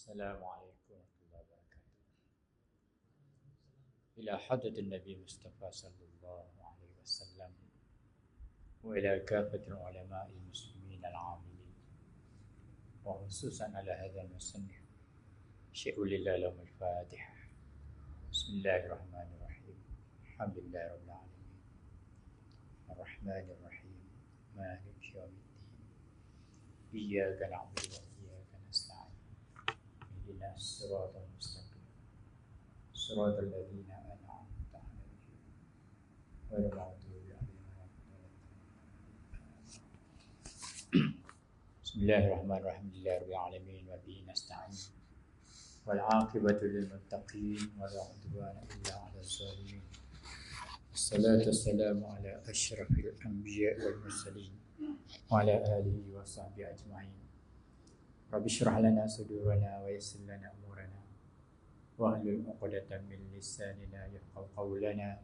Assalamualaikum warahmatullahi wabarakatuh. Ila hadratin Nabi Mustafa sallallahu alaihi wasallam wa ila kafatil ulama'il muslimin al-amilin wa khususan ala hadha al-musannif Syaikhulillah lahumul Fatihah. Bismillahirrahmanirrahim. Alhamdulillahi rabbil alamin. Ar-Rahmanir Rahim. Maliki yaumiddin. Iyyaka na'budu wa iyyaka nasta'in. Ihdinas siratal mustaqim. Siratal ladzina an'amta 'alaihim ghairil maghdubi 'alaihim waladdallin. Bismillahirrahmanirrahim. Alhamdulillahirabbil alamin wa bihi nasta'in. Wal 'aqibatu lil muttaqin wa la 'udwana illa 'alal zalimin. Wassalatu wassalamu ala asyrafil anbiya'i wal mursalin wa ala alihi wa sahbihi ajma'in. Rabbi shrah lana sudurana wa yassir lana umurana wahlul 'uqdatam min lisanina yafqahu qawlana.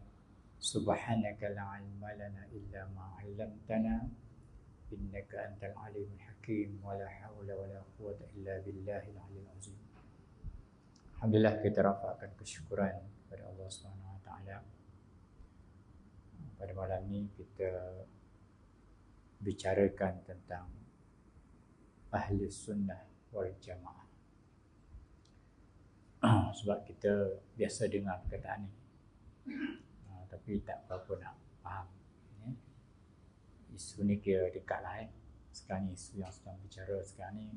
Subhanaka la 'ilma lana illa ma 'allamtana innaka antal alimul hakim wa la haula wa la quwwata illa billahil aliyyil azim. Alhamdulillah, kita rafa'kan kesyukuran kepada Allah Subhanahu wa taala. Pada malam ini kita bicarakan tentang ahli sunnah wal jamaah. Sebab kita biasa dengar perkataan ni, tapi tak berapa nak faham. Isu ni kira dekat lah. Sekarang ni isu yang sedang bicara sekarang ni,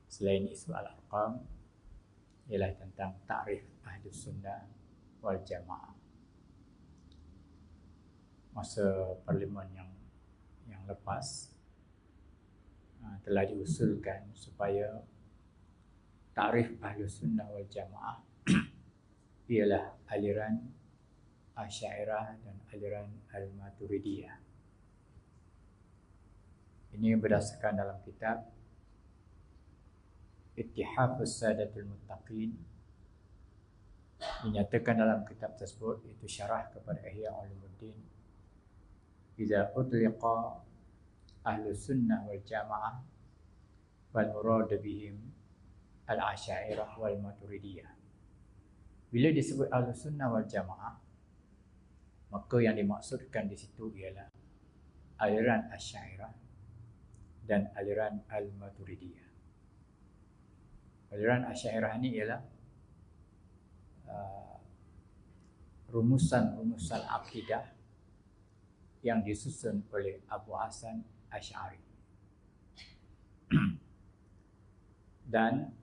selain isu al-arqam, ialah tentang ta'rif ahli sunnah wal jamaah. Masa parlimen yang lepas telah diusulkan supaya ta'rif ahli sunnah wal jamaah ialah aliran Asy'ariyah dan aliran Al-Maturidiyah. Ini berdasarkan dalam kitab Ittihafus Sadatul Muttaqin. Dinyatakan dalam kitab tersebut, itu syarah kepada Ihya Ulumuddin, idza utliqa ahlu sunnah wal jamaah wal murad bihim al-Asy'ariyah wal Maturidiyah. Bila disebut ahlu sunnah wal jamaah, maka yang dimaksudkan di situ ialah aliran Asy'ariyah dan aliran Al-Maturidiyah. Aliran Asy'ariyah ini ialah rumusan-rumusan akidah yang disusun oleh Abu Hasan Asy'ari dan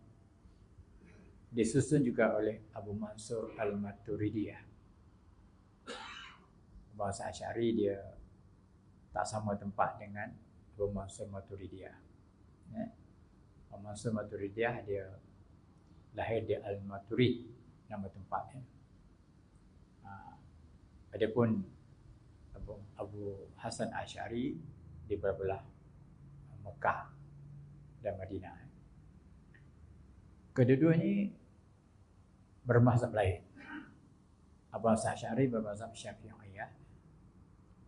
disusun juga oleh Abu Mansur Al-Maturidiyah. Abu Hasan Asy'ari dia tak sama tempat dengan Abu Mansur Maturidiyah. Abu Mansur Maturidiyah dia lahir di Al-Maturid, nama tempatnya. Adapun Abu Hasan Asy'ari di belah Mekah dan Madinah. Kedua-dua ini bermazhab lain. Abu Hasan Asy'ari bermazhab Syafi'iyah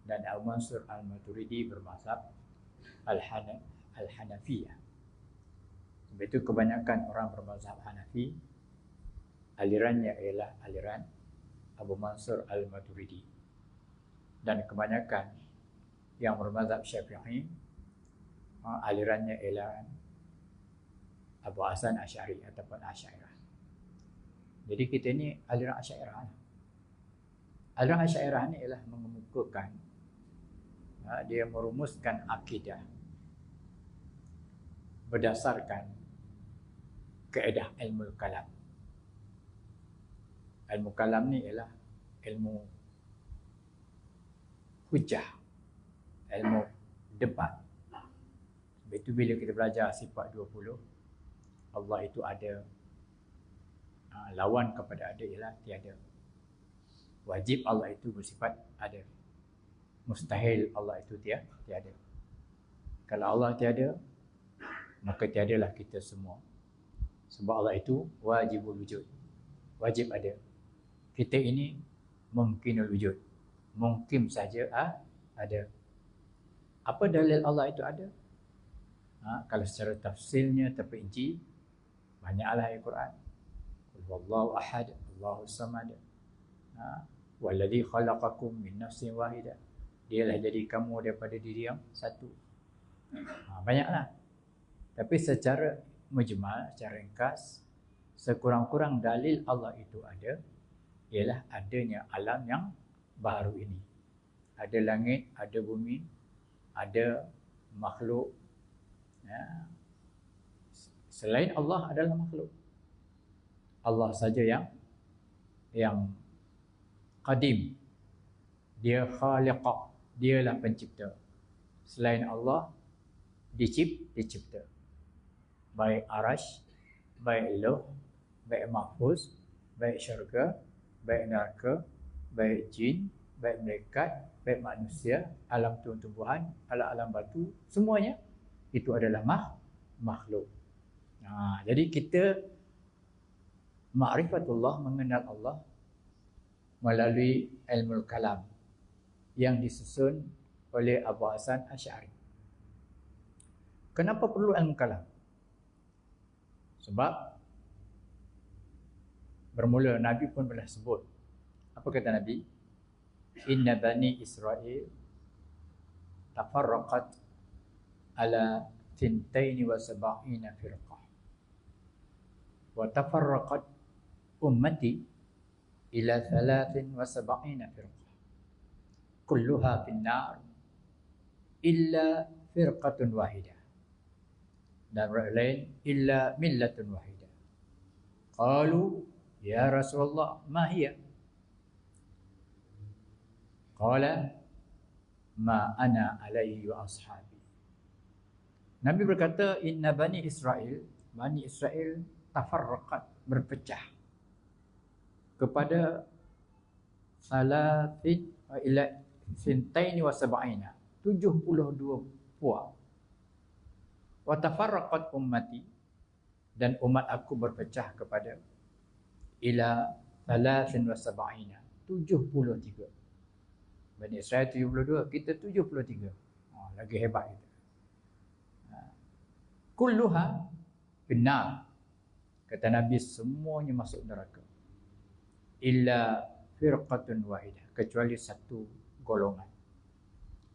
dan Abu Mansur Al-Maturidi bermazhab Al-Hanafiyah. Sebab itu kebanyakan orang bermazhab Hanafi, alirannya ialah aliran Abu Mansur Al-Maturidi. Dan kebanyakan yang bermazhab Syafi'i, alirannya ialah Abu Hasan Asy'ari ataupun Asy'ariyah. Jadi kita ni aliran Asy'ariyah. Aliran Asy'ariyah ni ialah mengemukakan, dia merumuskan akidah berdasarkan kaedah ilmu kalam. Ilmu kalam ni ialah ilmu hujah, ilmu debat. Sebab itu bila kita belajar sifat 20, Allah itu ada, lawan kepada ada ialah tiada. Wajib Allah itu bersifat ada, mustahil Allah itu tiada. Kalau Allah tiada, maka tiadalah kita semua. Sebab Allah itu wajibul wujud, wajib ada. Kita ini mungkinul wujud, mungkin saja ada. Apa dalil Allah itu ada? Kalau secara tafsirnya terperinci, Banyaklah ayat Quran. Qul huwallahu ahad, Allahus samad. Walladzi khalaqakum min nafsin wahidah. Dialah jadi kamu daripada diri yang satu. Banyaklah. Tapi secara mujmal, secara ringkas, sekurang-kurang dalil Allah itu ada ialah adanya alam yang baru ini. Ada langit, ada bumi, ada makhluk. Selain Allah adalah makhluk. Allah saja yang qadim. Dia khaliqah, dialah pencipta. Selain Allah dicipta. Baik arash, baik lauh, baik mahfuz, baik syurga, baik neraka, baik jin, baik malaikat, baik manusia, alam tumbuhan, alam batu, semuanya itu adalah makhluk. Jadi kita ma'rifatullah, mengenal Allah melalui ilmu kalam yang disusun oleh Abu Hasan Asy'ari. Kenapa perlu ilmu kalam? Sebab bermula Nabi pun pernah sebut. Apa kata Nabi? Inna bani Israel tafarraqat ala 72 firqah. Wa tafarraqat ummati ila 73 firqah. Kulluha fin nar illa firqatun wahidah. Dan lain illa millatun wahidah. Qalu ya Rasulullah ma hiya? Qala ma ana alaihi wa ashabi. Nabi berkata inna bani Israel tafarraqat, berpecah kepada salatin ila sintaini wa sab'ina, 72 puak. Wa tafarraqat ummati, dan umat aku berpecah kepada ila salatin wa sab'ina, 73. Bani Israel 72, kita 73. Lagi hebat kita. Kulluha finnar, kata Nabi, semuanya masuk neraka illa firqatun wahidah, kecuali satu golongan.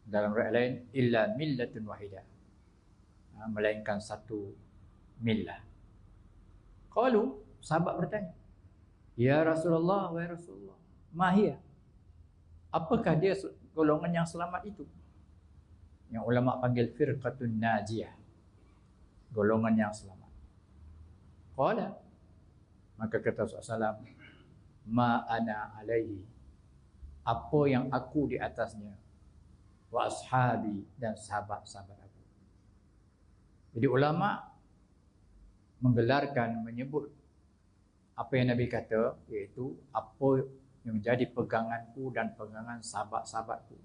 Dalam riwayat lain illa millatun wahidah, melainkan satu millah. Qalu, sahabat bertanya, ya Rasulullah, wahai Rasulullah, mahia, apakah dia golongan yang selamat itu? Yang ulama panggil firqatun najiyah, golongan yang selamat. Qala, maka kata Rasulullah SAW, ma ana alaihi, apa yang aku di atasnya, wa ashabi, dan sahabat-sahabat aku. Jadi ulama menggelarkan, menyebut apa yang Nabi kata, iaitu apa yang menjadi peganganku dan pegangan sahabat-sahabatku.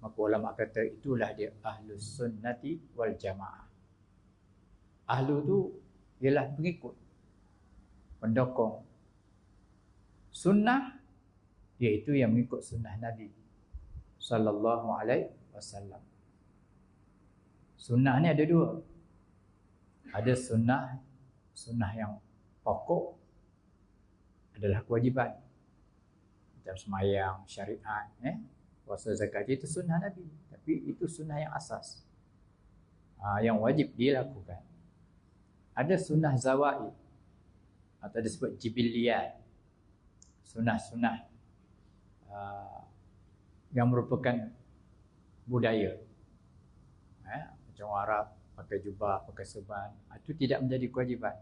Maka ulama kata itulah dia ahlus sunnati wal jamaah. Ahlu tu ialah pengikut, pendokong sunnah, iaitu yang mengikut sunnah Nabi sallallahu alaihi wasallam. Sunnah ni ada dua. Ada sunnah yang pokok, adalah kewajiban macam sembahyang, syariat, puasa, zakat, itu sunnah Nabi, tapi itu sunnah yang asas, yang wajib dilakukan. Ada sunnah zawaid atau disebut jibiliyat, sunnah-sunnah yang merupakan budaya. Macam Arab pakai jubah, pakai serban, itu tidak menjadi kewajiban.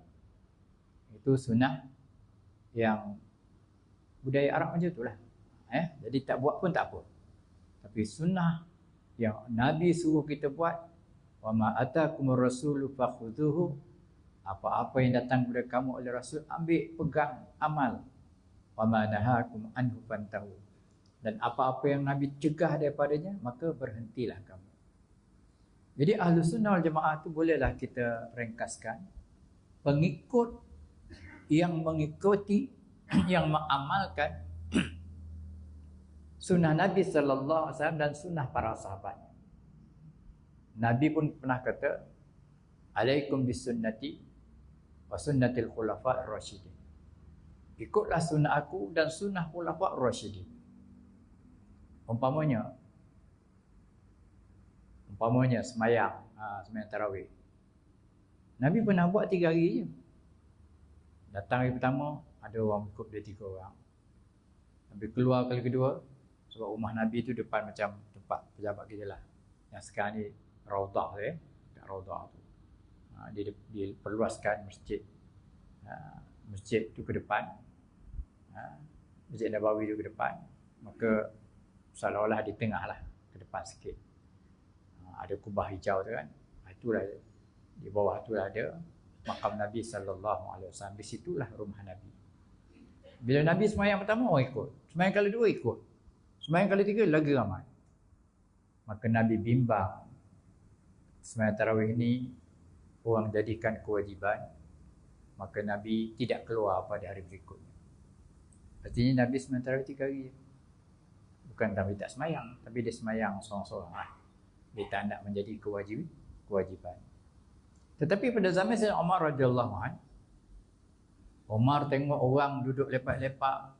Itu sunnah yang budaya Arab macam itulah. Jadi tak buat pun tak apa. Tapi sunnah yang Nabi suruh kita buat, wa ma atakumur rasulu fakhudhuhu, apa-apa yang datang kepada kamu oleh Rasul, ambil, pegang, amal. Wa ma nahakum anhu fantahu, dan apa-apa yang Nabi cegah daripadanya, maka berhentilah kamu. Jadi Ahlus Sunnah wal Jamaah tu bolehlah kita ringkaskan, pengikut yang mengikuti, yang mengamalkan sunnah Nabi sallallahu alaihi wasallam dan sunnah para sahabat. Nabi pun pernah kata, alaikum bisunnati wa sunnatil khulafa'ir rasyidin. Ikutlah sunnah aku dan sunnah khulafa'ir rasyidin. Umpamanya semayang tarawih. Nabi pernah buat 3 hari je. Datang hari pertama, ada orang ikut dia 3 orang. Nabi keluar kali kedua, sebab rumah Nabi tu depan macam tempat pejabat kita lah. Yang sekarang ni Raudah tu kat Raudah tu. Dia perluaskan masjid. Masjid tu ke depan. Masjid Nabawi tu ke depan. Maka seolah-olah di tengah lah, ke depan sikit. Ada kubah hijau tu kan. Itulah di bawah tu ada makam Nabi SAW. Di situlah rumah Nabi. Bila Nabi semayang pertama, orang ikut. Semayang kali 2 ikut. Semayang kali 3 lagi ramai. Maka Nabi bimbang, semayang tarawih ni orang jadikan kewajiban, maka Nabi tidak keluar pada hari berikutnya. Artinya Nabi semayang tarawih 3 hari. Bukan Nabi tak semayang, tapi dia semayang seorang-seorang. Dia tak nak menjadi kewajiban. Tetapi pada zaman Sayyidina Umar radhiyallahu anhu, Umar tengok orang duduk lepak-lepak,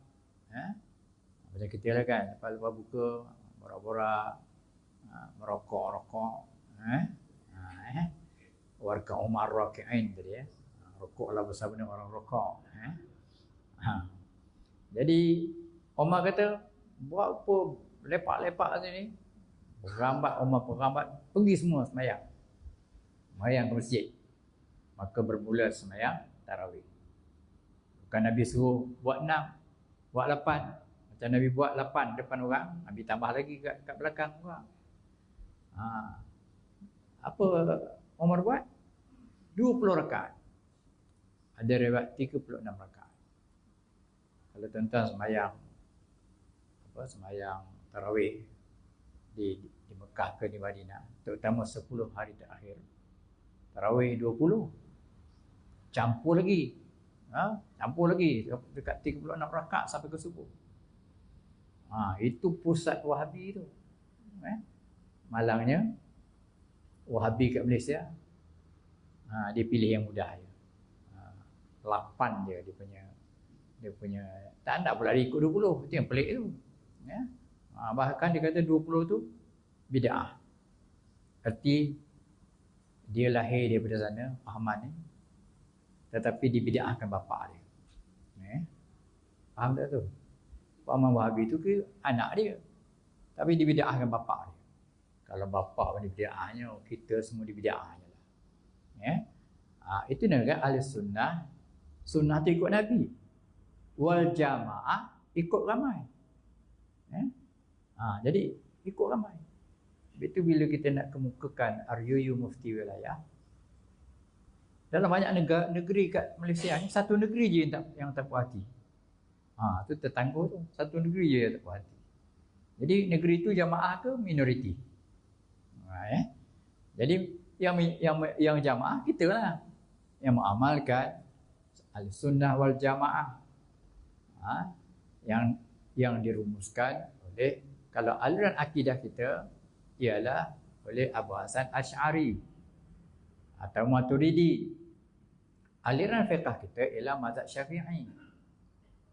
macam kita lah kan, lepas buka, borak-borak, merokok, warga Umar raki'in tadi rokoklah bersama dengan orang rokok. Jadi Umar kata, buat apa lepak-lepak sini? Umar perambat, pergi semua semayang ke masjid. Maka bermula semayang tarawih. Bukan Nabi suruh buat 6, buat 8. Macam Nabi buat 8 depan orang, Nabi tambah lagi kat belakang orang. Apa Umar buat? 20 rakaat. Ada riwayat 36 rakaat. Kalau tuan-tuan semayang tarawih di Mekah ke di Madinah, terutama 10 hari terakhir, tarawih 20, campur lagi dekat 36 rakaat sampai ke subuh. Itu pusat Wahabi tu. Malangnya Wahabi kat Malaysia, dia pilih yang mudah je. 8 je dia punya, tak nak pula dia ikut 20. Itu yang pelik tu. Bahkan dia kata 20 tu bid'ah. Arti dia lahir daripada sana, pahaman ni, tetapi dibid'ahkan bapa dia. Faham tak tu? Pahaman Wahabi tu ke anak dia, tapi dibid'ahkan bapa dia. Kalau bapa pun dibid'ahnya, kita semua dibid'ahnya lah. Itu namanya ahli sunnah. Sunnah tu ikut Nabi. Wal jamaah ikut ramai. Jadi ikut ramai. Itu bila kita nak kemukakan RUU Mufti Wilayah, dalam banyak negeri kat Malaysia ni, satu negeri je yang tak puas hati. Tu tetangga tu, satu negeri je yang tak puas hati. Jadi negeri tu jamaah ke minoriti? Jadi yang jamaah kita lah, yang mengamalkan al-sunnah wal jamaah, yang dirumuskan oleh, kalau aliran akidah kita ialah oleh Abu Hasan Asy'ari atau Maturidi. Aliran fiqh kita ialah mazhab Syafi'i.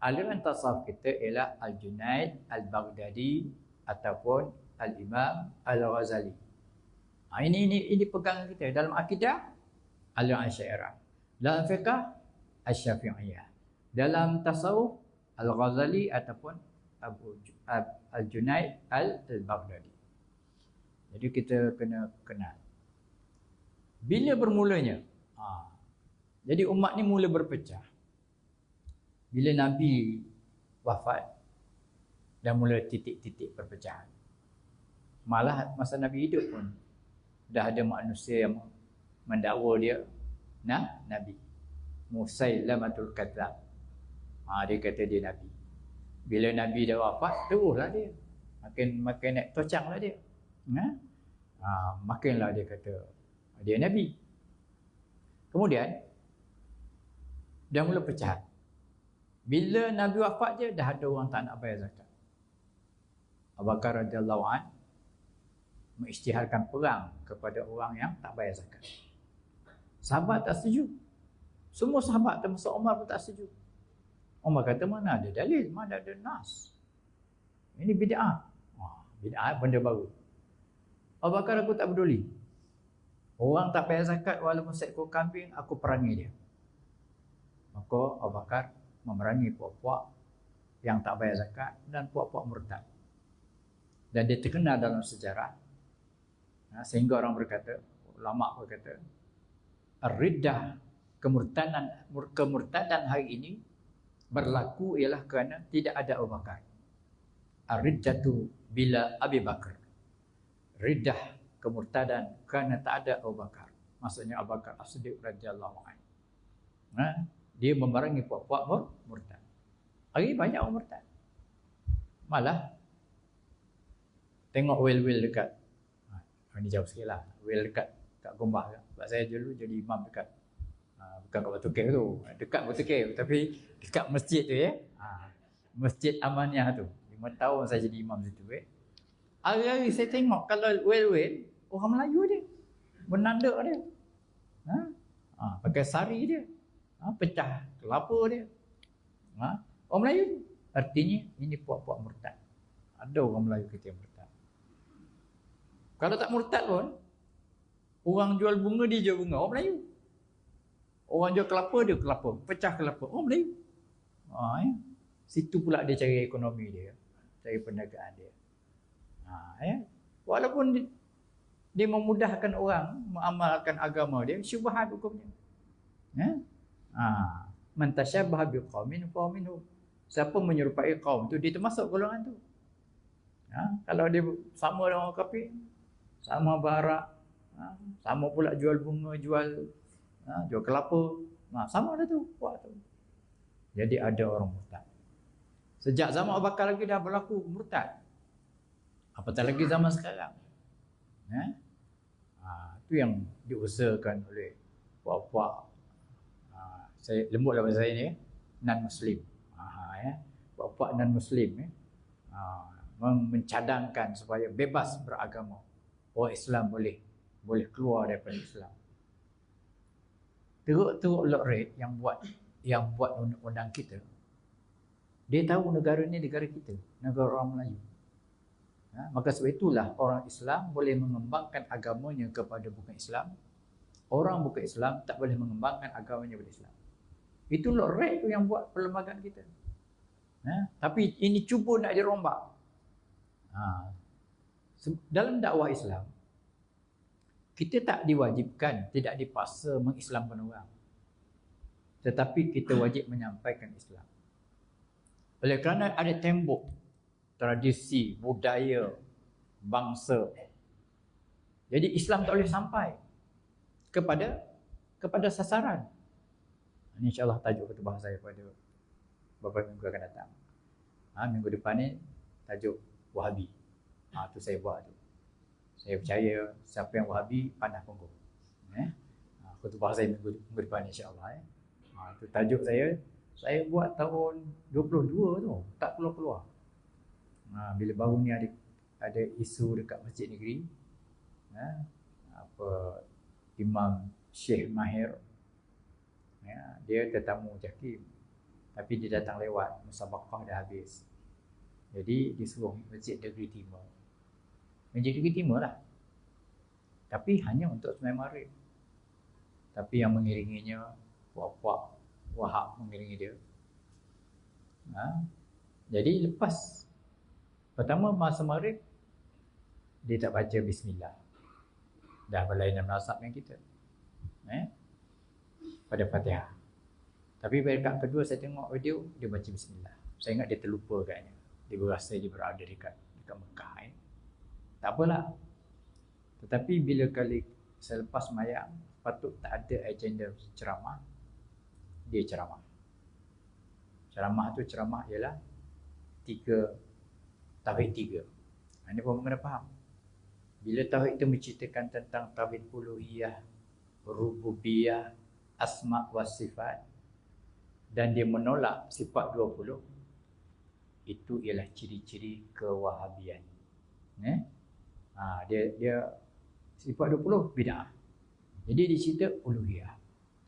Aliran tasawuf kita ialah Al-Junaid Al-Baghdadi ataupun Al-Imam Al-Ghazali. Ini pegangan kita dalam akidah, aliran Asy'ariyah. Dalam fiqh Asy-Syafi'iyah. Dalam tasawuf Al-Ghazali ataupun Al-Junaid Al-Baghdadi. Jadi kita kena kenal bila bermulanya. Jadi umat ni mula berpecah bila Nabi wafat, dan mula titik-titik perpecahan. Malah masa Nabi hidup pun dah ada manusia yang mendakwa dia Nabi. Musailamatul Kadzab. Dia kata dia Nabi. Bila Nabi dah wafat, teruslah dia makin naik tocang lah dia. Makinlah dia kata dia Nabi. Kemudian dah mula pecah. Bila Nabi wafat je, dah ada orang tak nak bayar zakat. Abu Bakar radhiyallahu anhu mengisytiharkan perang kepada orang yang tak bayar zakat. Sahabat tak setuju. Semua sahabat termasuk Umar pun tak setuju. Umar kata mana ada dalil, mana ada nas. Ini bid'ah. Bid'ah benda baru. Abu Bakar aku tak peduli. Orang tak bayar zakat walaupun seekor kambing, aku perangi dia. Maka Abu Bakar memerangi puak-puak yang tak bayar zakat dan puak-puak murtad. Dan dia terkenal dalam sejarah, sehingga orang berkata, ulama berkata, ar-riddah, kemurtadan hari ini berlaku ialah kerana tidak ada Abu Bakar. Ar-riddatu bila Abi Bakar. Riddah, kemurtadan kerana tak ada Abu Bakar. Maksudnya Abu Bakar As-Siddiq radhiyallahu anhu. Dia memerangi puak-puak murtad. Hari ini banyak orang murtad. Malah tengok wel-wel dekat, ini jauh sikit lah, wel dekat kat Gombak. Sebab saya dulu jadi imam dekat, bukan kat Batu Cave tu, dekat Batu Cave, tapi dekat masjid tu ya, Masjid Amaniah tu. 5 tahun saya jadi imam situ. Hari-hari saya tengok kalau wel-wel, orang Melayu dia, bernandak dia, pakai sari dia, pecah kelapa dia, orang Melayu tu. Artinya ini puak-puak murtad. Ada orang Melayu kita yang murtad. Kalau tak murtad pun, orang jual bunga dia jual bunga, orang Melayu. Orang jual kelapa dia kelapa, pecah kelapa, orang Melayu. Ya. Situ pula dia cari ekonomi dia, cari perniagaan dia. Ya. Walaupun dia memudahkan orang mengamalkan agama dia, syubhat hukumnya. Ya. Man tashabbaha biqaumin fa minhum. Siapa menyerupai kaum tu, dia termasuk golongan tu. Kalau dia sama dengan orang kafir, sama barak, sama pula jual bunga, jual kelapa, sama dah tu buat tu. Jadi ada orang murtad. Sejak zaman Abu Bakar lagi dah berlaku murtad. Apatah lagi zaman sekarang. Itu yang diusahakan oleh puak-puak, saya lembut lah bahasa ini, non-Muslim. Puak-puak non-Muslim mencadangkan supaya bebas beragama. Orang Islam boleh keluar daripada Islam. Teruk-teruk Lord Reid yang buat undang-undang kita, dia tahu negara ni negara kita, negara orang Melayu. Maka sebab itulah orang Islam boleh mengembangkan agamanya kepada bukan Islam. Orang bukan Islam tak boleh mengembangkan agamanya kepada Islam. Itu Lord Reid tu yang buat perlembagaan kita. Tapi ini cuba nak dirombak. Dalam dakwah Islam, kita tak diwajibkan, tidak dipaksa mengislamkan orang, tetapi kita wajib menyampaikan Islam. Oleh kerana ada tembok tradisi, budaya, bangsa, jadi Islam tak boleh sampai kepada sasaran. Ini insyaAllah tajuk khutbah saya pada beberapa minggu akan datang. Minggu depan ni tajuk Wahabi. Tu saya buat tu. Saya percaya siapa yang Wahabi panah punggung. Khutbah saya minggu depan insyaAllah. Tu tajuk saya buat tahun 22 tu, tak keluar-keluar. Bila baru ni ada isu dekat Masjid Negeri, Imam Syekh Mahir, dia tetamu Jakim, tapi dia datang lewat, musabaqah dah habis. Jadi disuruh Masjid Negeri Timur. Masjid Negeri Timur lah, tapi hanya untuk sembahyang maghrib. Tapi yang mengiringinya puak-puak Wahab mengiringi dia. Jadi lepas pertama masa maghrib, dia tak baca bismillah. Dah berlainan mazhab yang kita, pada Fatihah. Tapi pada rakaat kedua saya tengok video, dia baca bismillah. Saya ingat dia terlupa katnya. Dia berasa dia berada dekat Mekah. Tak apalah. Tetapi bila kali selepas mayang, patut tak ada agenda ceramah, dia ceramah. Ceramah tu ceramah ialah tauhid 3. Ini pun kena faham. Bila tauhid itu menceritakan tentang tauhid uluhiyah, rububiyah, asma wa sifat, dan dia menolak sifat 20, itu ialah ciri-ciri kewahabian. Dia sifat 20 bid'ah. Jadi dia cerita uluhiyah,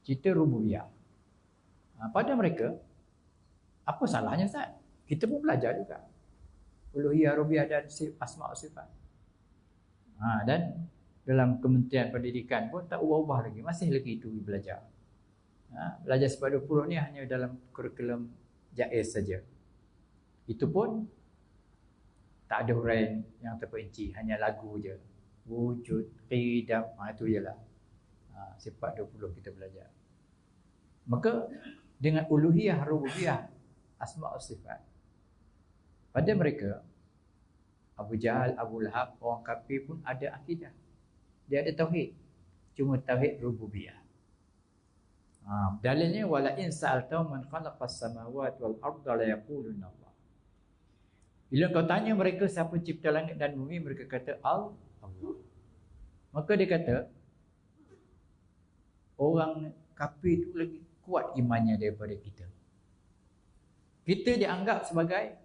cerita rububiyah, Pada mereka, apa salahnya Ustaz? Kita pun belajar juga uluhiyah, rububiyah dan asma' wa sifat. Dan dalam Kementerian Pendidikan pun tak ubah-ubah lagi, masih lagi itu belajar. Belajar sifat 20 ni hanya dalam kurikulum JAIZ saja. Itu pun tak ada huraian yang terperinci, hanya lagu je. Wujud, qidam, itu jelah. Sifat 20 kita belajar. Maka dengan uluhiyah, rububiyah, asma' wa sifat, pada mereka, Abu Jahal, Abu Lahab, orang kafir pun ada akidah. Dia ada tauhid. Cuma tauhid rububiyah. Dalilnya wala in sa'altahum man khalaqas samawati wal arda la yaquluna Allah. Bila kau tanya mereka siapa cipta langit dan bumi, mereka kata Allah. Maka dia kata orang kafir itu lagi kuat imannya daripada kita. Kita dianggap sebagai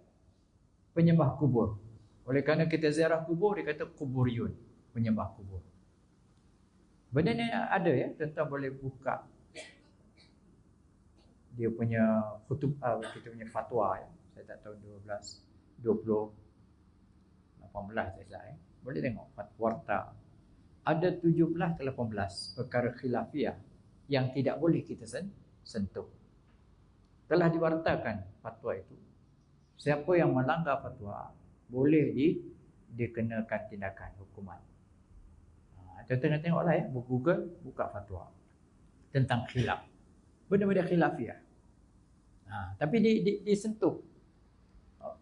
penyembah kubur. Oleh kerana kita ziarah kubur, dia kata kuburiyun, penyembah kubur. Benda ni ada ya, tentang boleh buka dia punya khutbah, kita punya fatwa ya. Saya tak tahu 20, 18 saya salah ya. Boleh tengok warta. Ada 17 ke 18 perkara khilafiyah yang tidak boleh kita sentuh. Telah diwartakan fatwa itu. Siapa yang melanggar fatwa boleh dikenakan tindakan hukuman. Contohnya tengoklah ya, Google buka fatwa tentang khilaf. Benda-benda khilafiyah. Tapi disentuh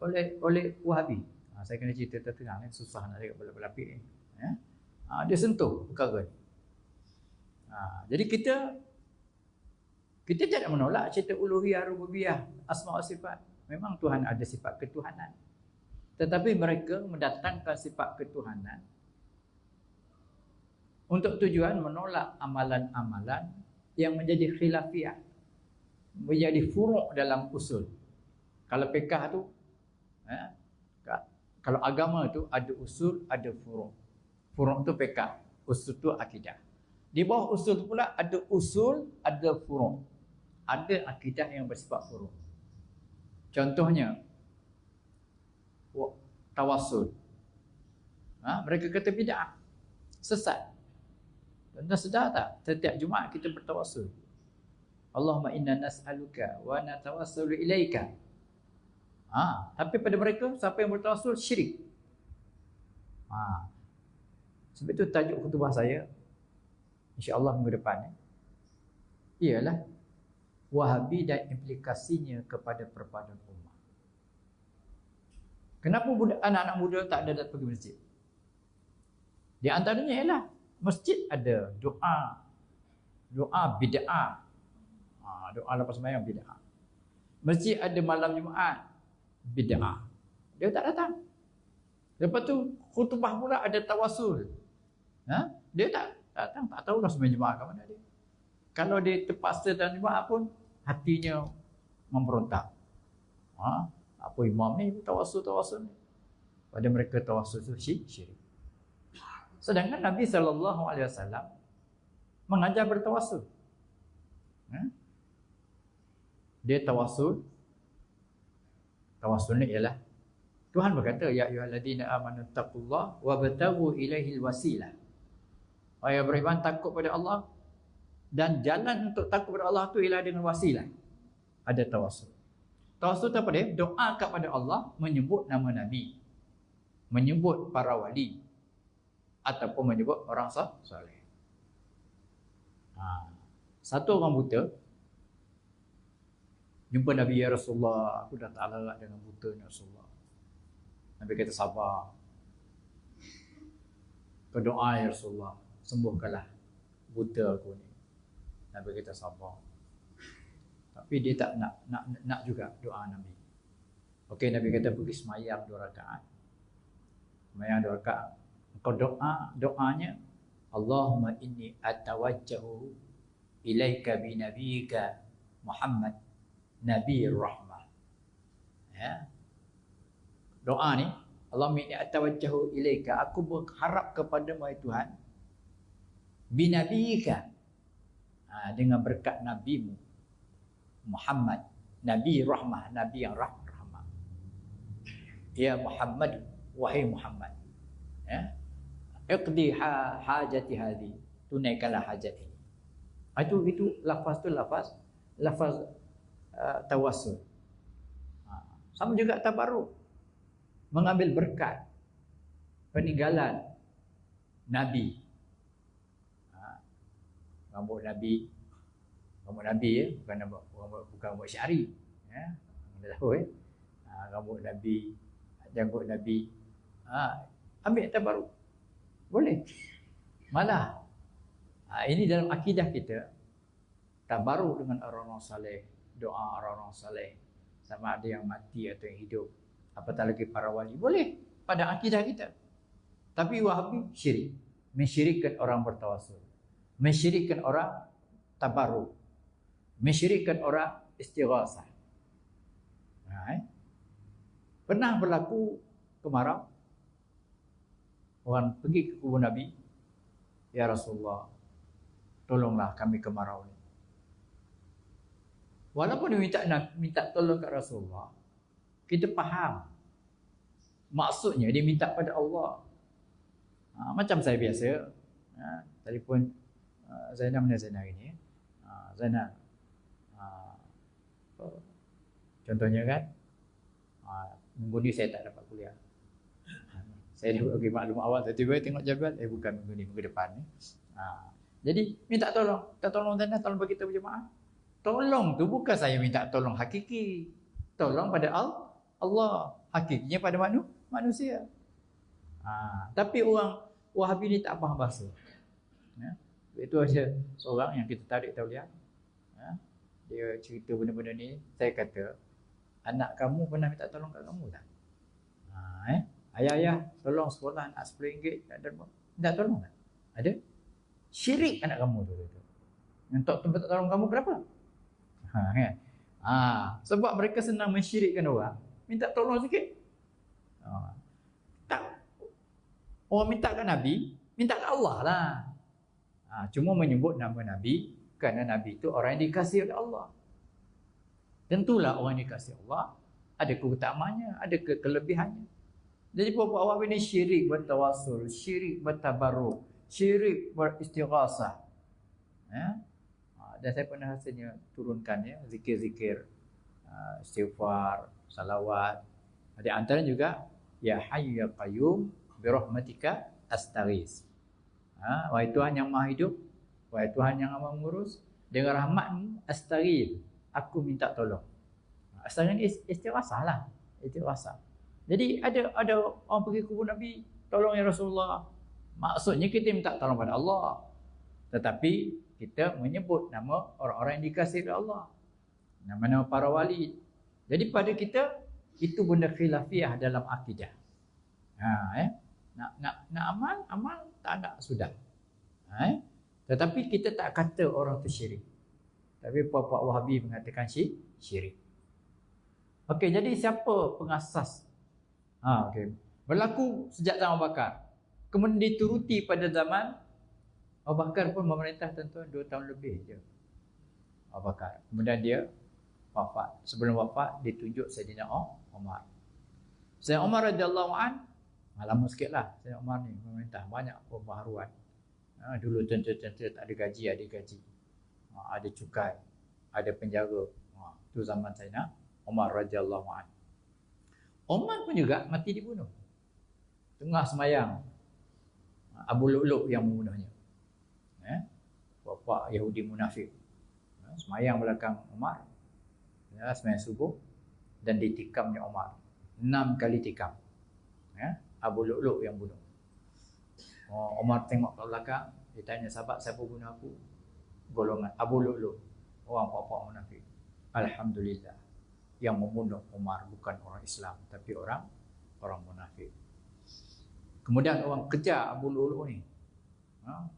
oleh Wahabi. Saya kena cerita tertenang ni, susah nak cakap berlapik ni. Dia sentuh perkara ni. Jadi kita tidak menolak cerita uluhiyah, rububiyah, asma' wa sifat. Memang Tuhan ada sifat ketuhanan. Tetapi mereka mendatangkan sifat ketuhanan untuk tujuan menolak amalan-amalan yang menjadi khilafiyah, menjadi furu' dalam usul. Kalau fiqh tu, kalau agama tu ada usul, ada furu'. Furu' tu fiqh, usul tu akidah. Di bawah usul pula ada usul, ada furu'. Ada akidah yang bersifat furu'. Contohnya tawassul. Mereka kata bid'ah, sesat. Anda sedar tak? Setiap Jumaat kita bertawassul. Allahumma inna nas'aluka wa natawassulu ilaika. Tapi pada mereka siapa yang bertawassul syirik. Sebab itu tajuk khutbah saya insya-Allah minggu depan ialah Wahabi dan implikasinya kepada perpaduan ummah. Kenapa anak-anak muda tak ada datang pergi masjid? Di antaranya ialah masjid ada doa bid'ah. Doa lepas sembahyang bid'ah. Masjid ada malam Jumaat bid'ah. Dia tak datang. Lepas tu khutbah pula ada tawassul. Dia tak datang, tak tahulah sembahyang Jumaat kat mana dia. Kalau dia terpaksa dalam Jumaat pun hatinya memberontak. Apa imam ni tawassul ni? Pada mereka tawassul itu syirik. Sedangkan Nabi SAW mengajar bertawassul. Dia tawassul. Tawassul ni ialah Tuhan berkata, ya ayyuhalladzina amanu taqullaha wabtaghu ilaihil wasilah. Wahai beriman, takut pada Allah, dan jalan untuk takut pada Allah tu ialah dengan wasilah. Ada tawassul. Tawassul tu apa dia? Doa kepada Allah menyebut nama Nabi, menyebut para wali, ataupun menyebut orang soleh. Satu orang buta jumpa Nabi, ya Rasulullah, aku dah tak larat dengan buta ni Rasulullah. Nabi kata sabar. Kau doa ya Rasulullah, sembuhkanlah buta aku ni. Nabi kata sabar. Tapi dia tak nak juga doa Nabi. Okey, Nabi kata pergi semayang 2 rakaat. Semayang 2 rakaat. Kau doanya Allahumma inni atawajjahu ilaika bi nabiyika Muhammad Nabiir Rahmah. Doa ni, Allahumma inni atawajjahu ilaika, aku berharap kepadamu ya Tuhan, bi nabiyika, dengan berkat nabimu Muhammad, Nabi rahmah, Nabi yang rahmah. Ya Muhammad, wahai Muhammad, ya, iqdi hajati hadi, tunaikanlah hajat ini. Itu lafaz tu lafaz tawassul. Sama juga tabarruk, mengambil berkat peninggalan Nabi. Rambut Nabi ya, bukan rambut syari, ya. Anda tahu rambut Nabi, janggut Nabi. Ambil tabarruk. Boleh. Malah ini dalam akidah kita, tabarruk dengan orang-orang saleh, doa orang-orang saleh, sama ada yang mati atau yang hidup, apatah lagi para wali, boleh pada akidah kita. Tapi Wahabi syirik, mensyirikkan orang bertawassul, mensyirikkan orang tabarruk, mensyirikkan orang istighasah. Pernah berlaku kemarau, orang pergi ke kubur Nabi, ya Rasulullah, tolonglah kami kemarau ni. Walaupun dia minta tolong kat Rasulullah, kita faham maksudnya dia minta pada Allah. Macam saya biasa telefon Zainal ini, Zainal, contohnya kan, minggu ni saya tak dapat kuliah. Saya dah bagi maklum awal, tiba-tiba tengok jawapan, bukan minggu ni, minggu depan ni. Jadi minta tolong, Zainal, tolong bagi kita berjemaah. Tolong tu bukan saya minta tolong hakiki, tolong pada Allah, hakikinya pada manusia. Tapi orang Wahabi ni tak faham bahasa. Itu aja seorang yang kita tarik tauliah. Dia cerita benda-benda ni. Saya kata, anak kamu pernah minta tolong kat kamu tak? Ayah, tolong sekolah anak RM10 tak ada. Minta tolong tak? Ada? Syirik anak kamu tu. Minta tolong kamu kenapa? Kan? Sebab mereka senang mensyirikkan orang, minta tolong sikit. Tak. Orang minta kat Nabi, minta kat Allah lah. Cuma menyebut nama Nabi kerana Nabi itu orang yang dikasihi oleh Allah. Tentulah orang yang dikasihi Allah ada keutamaannya, ada kelebihannya. Jadi puak-puak awak ini syirik bertawassul, syirik bertabarruk, syirik beristighasah. Dan saya pernah rasanya turunkan zikir-zikir, istighfar, salawat. Di antara juga ya hayyu ya qayyum bi rahmatika astaghis. Wahai Tuhan yang Maha Hidup, wahai Tuhan yang Maha Mengurus, dengan rahmat-Mu astaghis, aku minta tolong. Astaghis istighasah lah, istighasah. Jadi ada orang pergi kubur Nabi, tolong ya Rasulullah. Maksudnya kita minta tolong pada Allah, tetapi kita menyebut nama orang-orang yang dikasihi oleh Allah, nama-nama para wali. Jadi pada kita itu benda khilafiyah dalam akidah. Nak amal tak nak sudah. Tetapi kita tak kata orang tu syirik. Tapi puak-puak Wahabi mengatakan syirik. Okey, jadi siapa pengasas? Berlaku sejak zaman Abu Bakar. Kemudian dituruti pada zaman Abu Bakar pun memerintah tuan-tuan 2 tahun lebih je. Abu Bakar. Kemudian dia wafat. Sebelum wafat ditunjuk Saidina Umar. Saidina Umar radhiyallahu an, lama sikitlah Saidina Umar ni memerintah, banyak pembaharuan. Dulu tentera tak ada gaji, ada gaji. Ada cukai, ada penjara. Itu zaman Saidina Umar radhiyallahu an. Umar pun juga mati dibunuh. Tengah semayang, Abu Lu'lu' yang membunuhnya. Bapa Yahudi munafik. Semayang belakang Umar. Semayang subuh dan ditikamnya Umar. 6 kali tikam. Abu Lu'lu' yang bunuh. Umar tengok ke belakang, dia tanya sahabat, siapa bunuh aku? Golongan Abu Lu'lu', orang bapa munafik. Alhamdulillah, yang membunuh Umar bukan orang Islam tapi orang munafik. Kemudian orang kejar Abu Lu'lu' ni,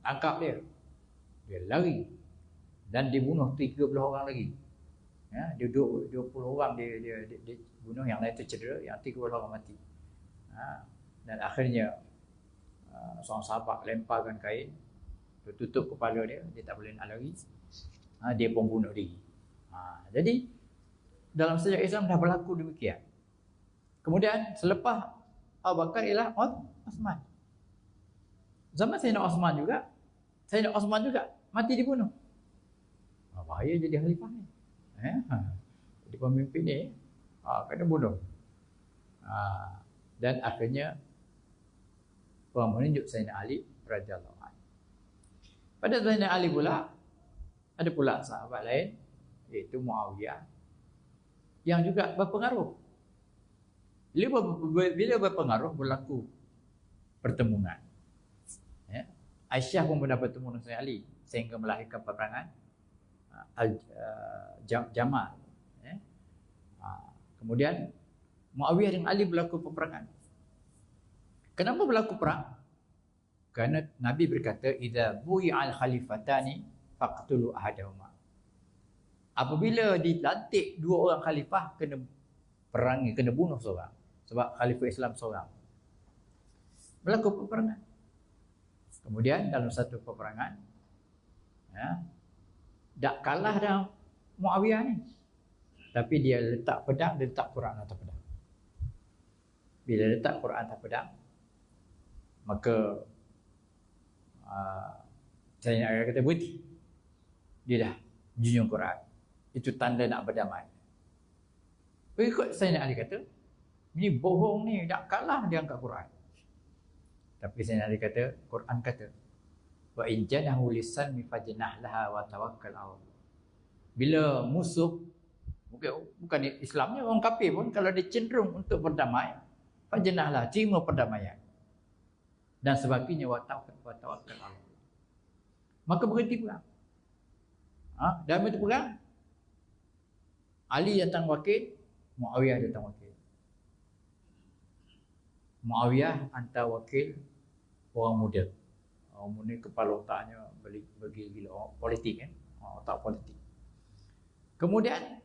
tangkap dia lari dan dibunuh 30 orang lagi. Dia 20 orang dia bunuh, yang lain tercedera, yang 30 orang mati. Dan akhirnya seorang sahabat lemparkan kain, tutup kepala dia tak boleh nak lari. Dia pun bunuh diri. Jadi dalam sejarah Islam dah berlaku demikian. Kemudian selepas Abu Bakar ialah Osman. Zaman Sayyidina Osman juga mati dibunuh. Bahaya jadi khalifah ni. Jadi pemimpin ni kena bunuh. Dan akhirnya orang menunjuk Sayyidina Ali radhiyallahu anhu. Pada Sayyidina Ali pula ada pula sahabat lain iaitu Muawiyah yang juga berpengaruh. Bila berpengaruh berlaku pertemuan. Aisyah pun pernah bertemu dengan Sayyidina Ali sehingga melahirkan peperangan Jamal. Kemudian Muawiyah dan Ali berlaku peperangan. Kenapa berlaku perang? Kerana Nabi berkata, "Idza bu'i'al khalifatani faqtulu ahadahuma." Apabila dilantik dua orang khalifah, kena perangi, kena bunuh seorang. Sebab khalifah Islam seorang. Berlaku peperangan. Kemudian dalam satu peperangan, tak kalah dengan Muawiyah ni. Tapi dia letak pedang, dia letak Quran atas pedang. Bila letak Quran atas pedang, maka saya nak kata berhenti. Dia dah junjung Quran. Itu tanda nak berdamai. Berikut saya nak kata, ini bohong ni, tak kalah dia angkat Quran. Tapi saya nak kata, Quran kata, wa in janahu lisan mifajnah laha wa tawakkal Allah. Bila musuh, bukan Islamnya, orang kafir pun, kalau dia cenderung untuk berdamai, fajnahlah, terima perdamaian. Dan sebagainya, wa tawakkal Allah. Maka berhenti perang. Dalam itu perang, Ali datang wakil, Muawiyah datang wakil. Muawiyah hantar wakil orang muda. Orang muda kepala otaknya bergila-gila, orang politik kan, otak politik. Kemudian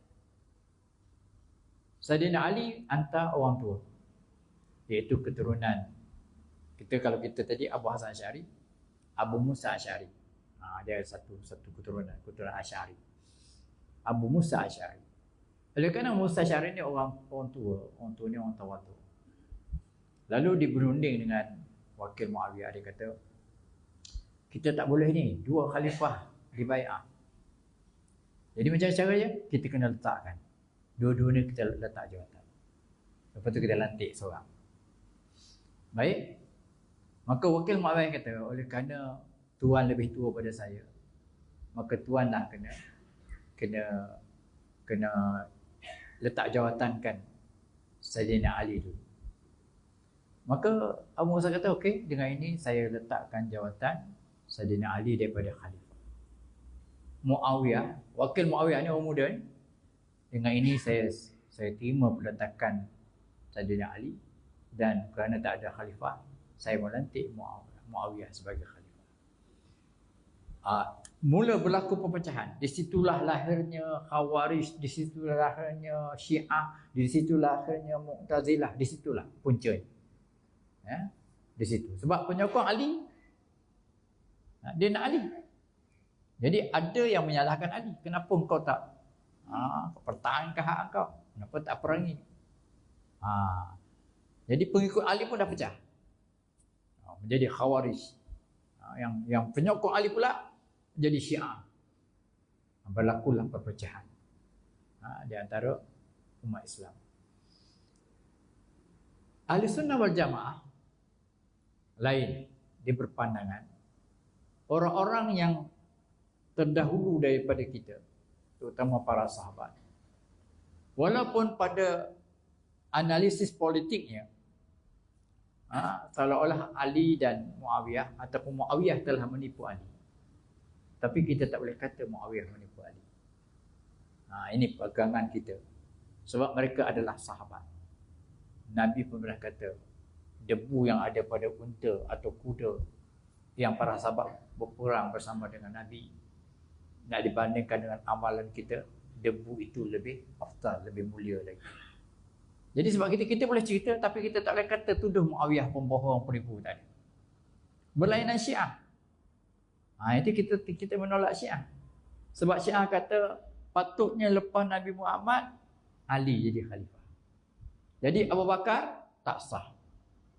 Sayyidina Ali hantar orang tua, iaitu keturunan kita, kalau kita tadi Abu Hasan Asy'ari, Abu Musa Asy'ari. Dia satu keturunan Asy'ari. Abu Musa Asy'ari. Oleh kerana Musa Asy'ari ni orang tua, orang tua ni orang tawatu. Lalu diberunding dengan wakil Muawiyah, dia kata, kita tak boleh ni, dua khalifah dibai'ah. Jadi macam caranya, kita kena letakkan. Dua-dua ni kita letak jawatan. Lepas tu kita lantik seorang. Baik. Maka wakil Muawiyah kata, oleh kerana tuan lebih tua pada saya, maka tuan lah kena letak jawatankan Sayyidina Ali dulu. Maka Abu Musa kata, okey, dengan ini saya letakkan jawatan Sayyidina Ali daripada khalifah. Muawiyah, wakil Muawiyah ni orang muda ni, dengan ini saya terima peletakan Sayyidina Ali, dan kerana tak ada khalifah, saya melantik Muawiyah sebagai khalifah. Mula berlaku perpecahan. Di situlah lahirnya Khawarij, di situlah lahirnya Syiah, di situlah lahirnya Mu'tazilah, di situlah puncanya. Di situ. Sebab penyokong Ali, dia nak Ali. Jadi ada yang menyalahkan Ali. Kenapa engkau tak pertahankan hak engkau? Kenapa tak perangi? Jadi pengikut Ali pun dah pecah. Menjadi Khawarij. Yang penyokong Ali pula jadi Syiah. Berlakulah perpecahan di antara umat Islam. Ahli Sunnah wal Jamaah lain, dia berpandangan orang-orang yang terdahulu daripada kita, terutama para sahabat, walaupun pada analisis politiknya seolah-olah Ali dan Muawiyah ataupun Muawiyah telah menipu Ali, tapi kita tak boleh kata Muawiyah menipu Ali. Ini pegangan kita, sebab mereka adalah sahabat. Nabi pun pernah kata, debu yang ada pada unta atau kuda yang para sahabat berperang bersama dengan Nabi, nak dibandingkan dengan amalan kita, debu itu lebih afdal, lebih mulia lagi. Jadi sebab kita boleh cerita, tapi kita tak boleh kata tuduh Muawiyah pembohong, penipu tadi. Berlainan Syiah. Itu kita menolak Syiah. Sebab Syiah kata Patutnya lepas Nabi Muhammad, Ali jadi khalifah. Jadi Abu Bakar tak sah.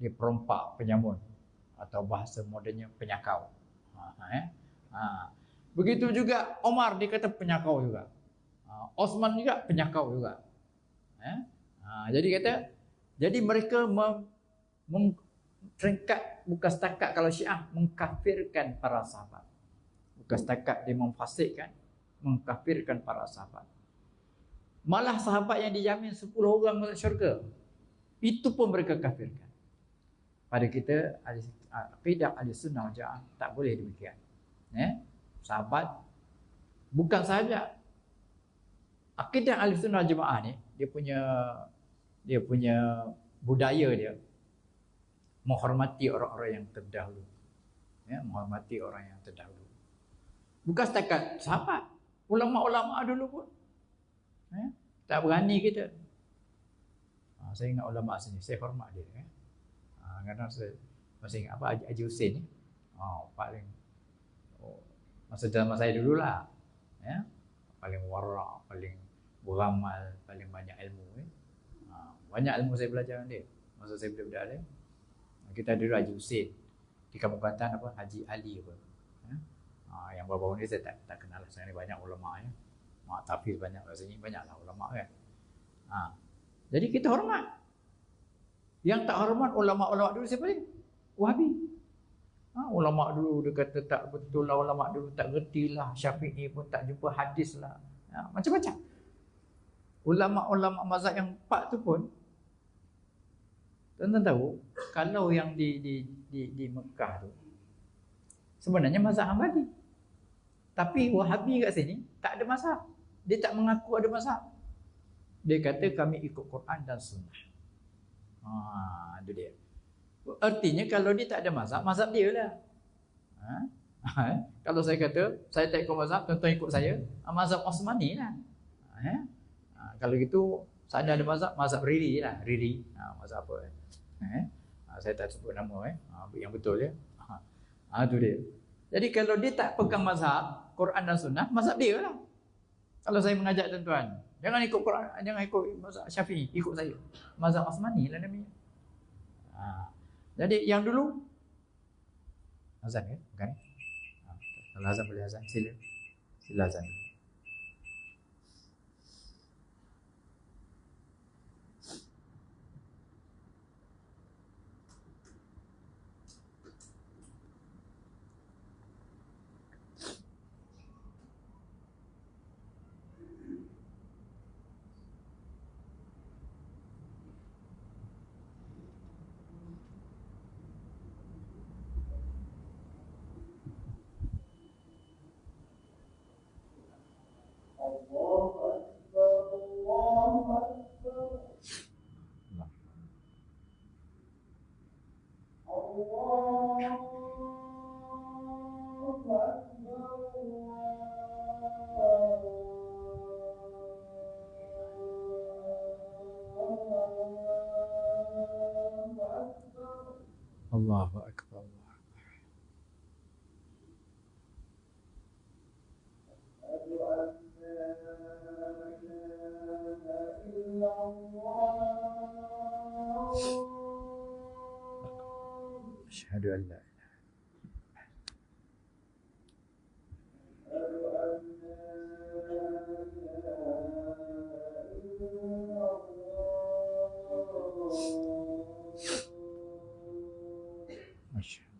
Dia perompak, penyamun, atau bahasa modennya penyakau. Begitu juga Omar, dia kata penyakau juga. Osman juga penyakau juga. Jadi mereka terangkat, bukan setakat kalau Syiah mengkafirkan para sahabat. Bukan setakat dia memfasikkan, mengkafirkan para sahabat. Malah sahabat yang dijamin 10 orang masuk syurga, itu pun mereka kafirkan. Pada kita, akidah Ahlussunnah wal Jamaah tak boleh demikian. Sahabat bukan sahaja. Akidah Ahlussunnah wal Jamaah ni, dia punya budaya dia menghormati orang-orang yang terdahulu. Menghormati orang yang terdahulu. Bukan setakat sahabat, ulama-ulama dulu pun tak berani kita. Saya ingat ulama sini, saya hormat dia. Kadang saya masih ingat apa Haji Hussein ni. Masa zaman saya dululah. Paling wara', paling beramal, paling banyak ilmu. Banyak ilmu saya belajar dengan dia masa saya budak-budak dia. Kita dulu Haji Hussein di Kampung Kelantan apa Haji Ali apa. Yang baru-baru ni saya tak kenal lah. Sekarang ni banyak ulama ya. Mak Tafiz banyak, rasanya banyaklah ulama kan. Jadi kita hormat. Yang tak hormat ulama-ulama dulu siapa ni? Wahabi. Ulama dulu dia kata tak betul lah, ulama dulu tak reti lah, Syafi'i pun tak jumpa hadis lah. Macam-macam. Ulama-ulama mazhab yang 4 tu pun, tuan-tuan tahu, kalau yang di Mekah tu sebenarnya mazhab Hambali. Tapi Wahabi kat sini tak ada mazhab. Dia tak mengaku ada mazhab. Dia kata kami ikut Quran dan Sunnah. Itu dia. Artinya kalau dia tak ada mazhab, mazhab dia lah. Kalau saya kata saya tak ikut mazhab, tuan-tuan ikut saya, mazhab Osmani lah. Kalau gitu sana ada mazhab Riri lah. Riri. Mazhab apa? Saya tak sebut nama yang betul ya. Itu dia. Jadi kalau dia tak pegang mazhab Quran dan Sunnah, mazhab dia lah. Kalau saya mengajak tuan-tuan, jangan ikut Quran, jangan ikut mazhab Syafi'i, ikut saya. Mazhab Osmani lah namanya. Jadi yang dulu azan kan? Bukan? Kalau azan boleh azan, sila azan. Allahu Akbar. Asyhadu an la asyhadu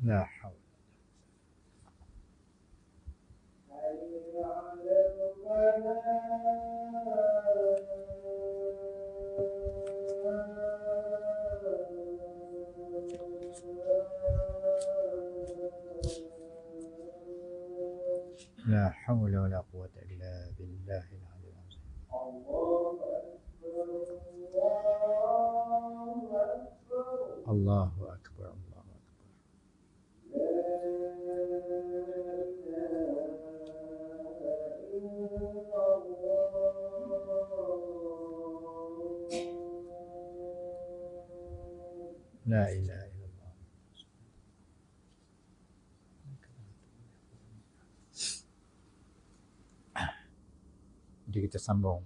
La haul. لا حول ولا قوة إلا بالله العلي العظيم. الله أكبر الله أكبر. لا إله إلا الله. Jadi kita sambung.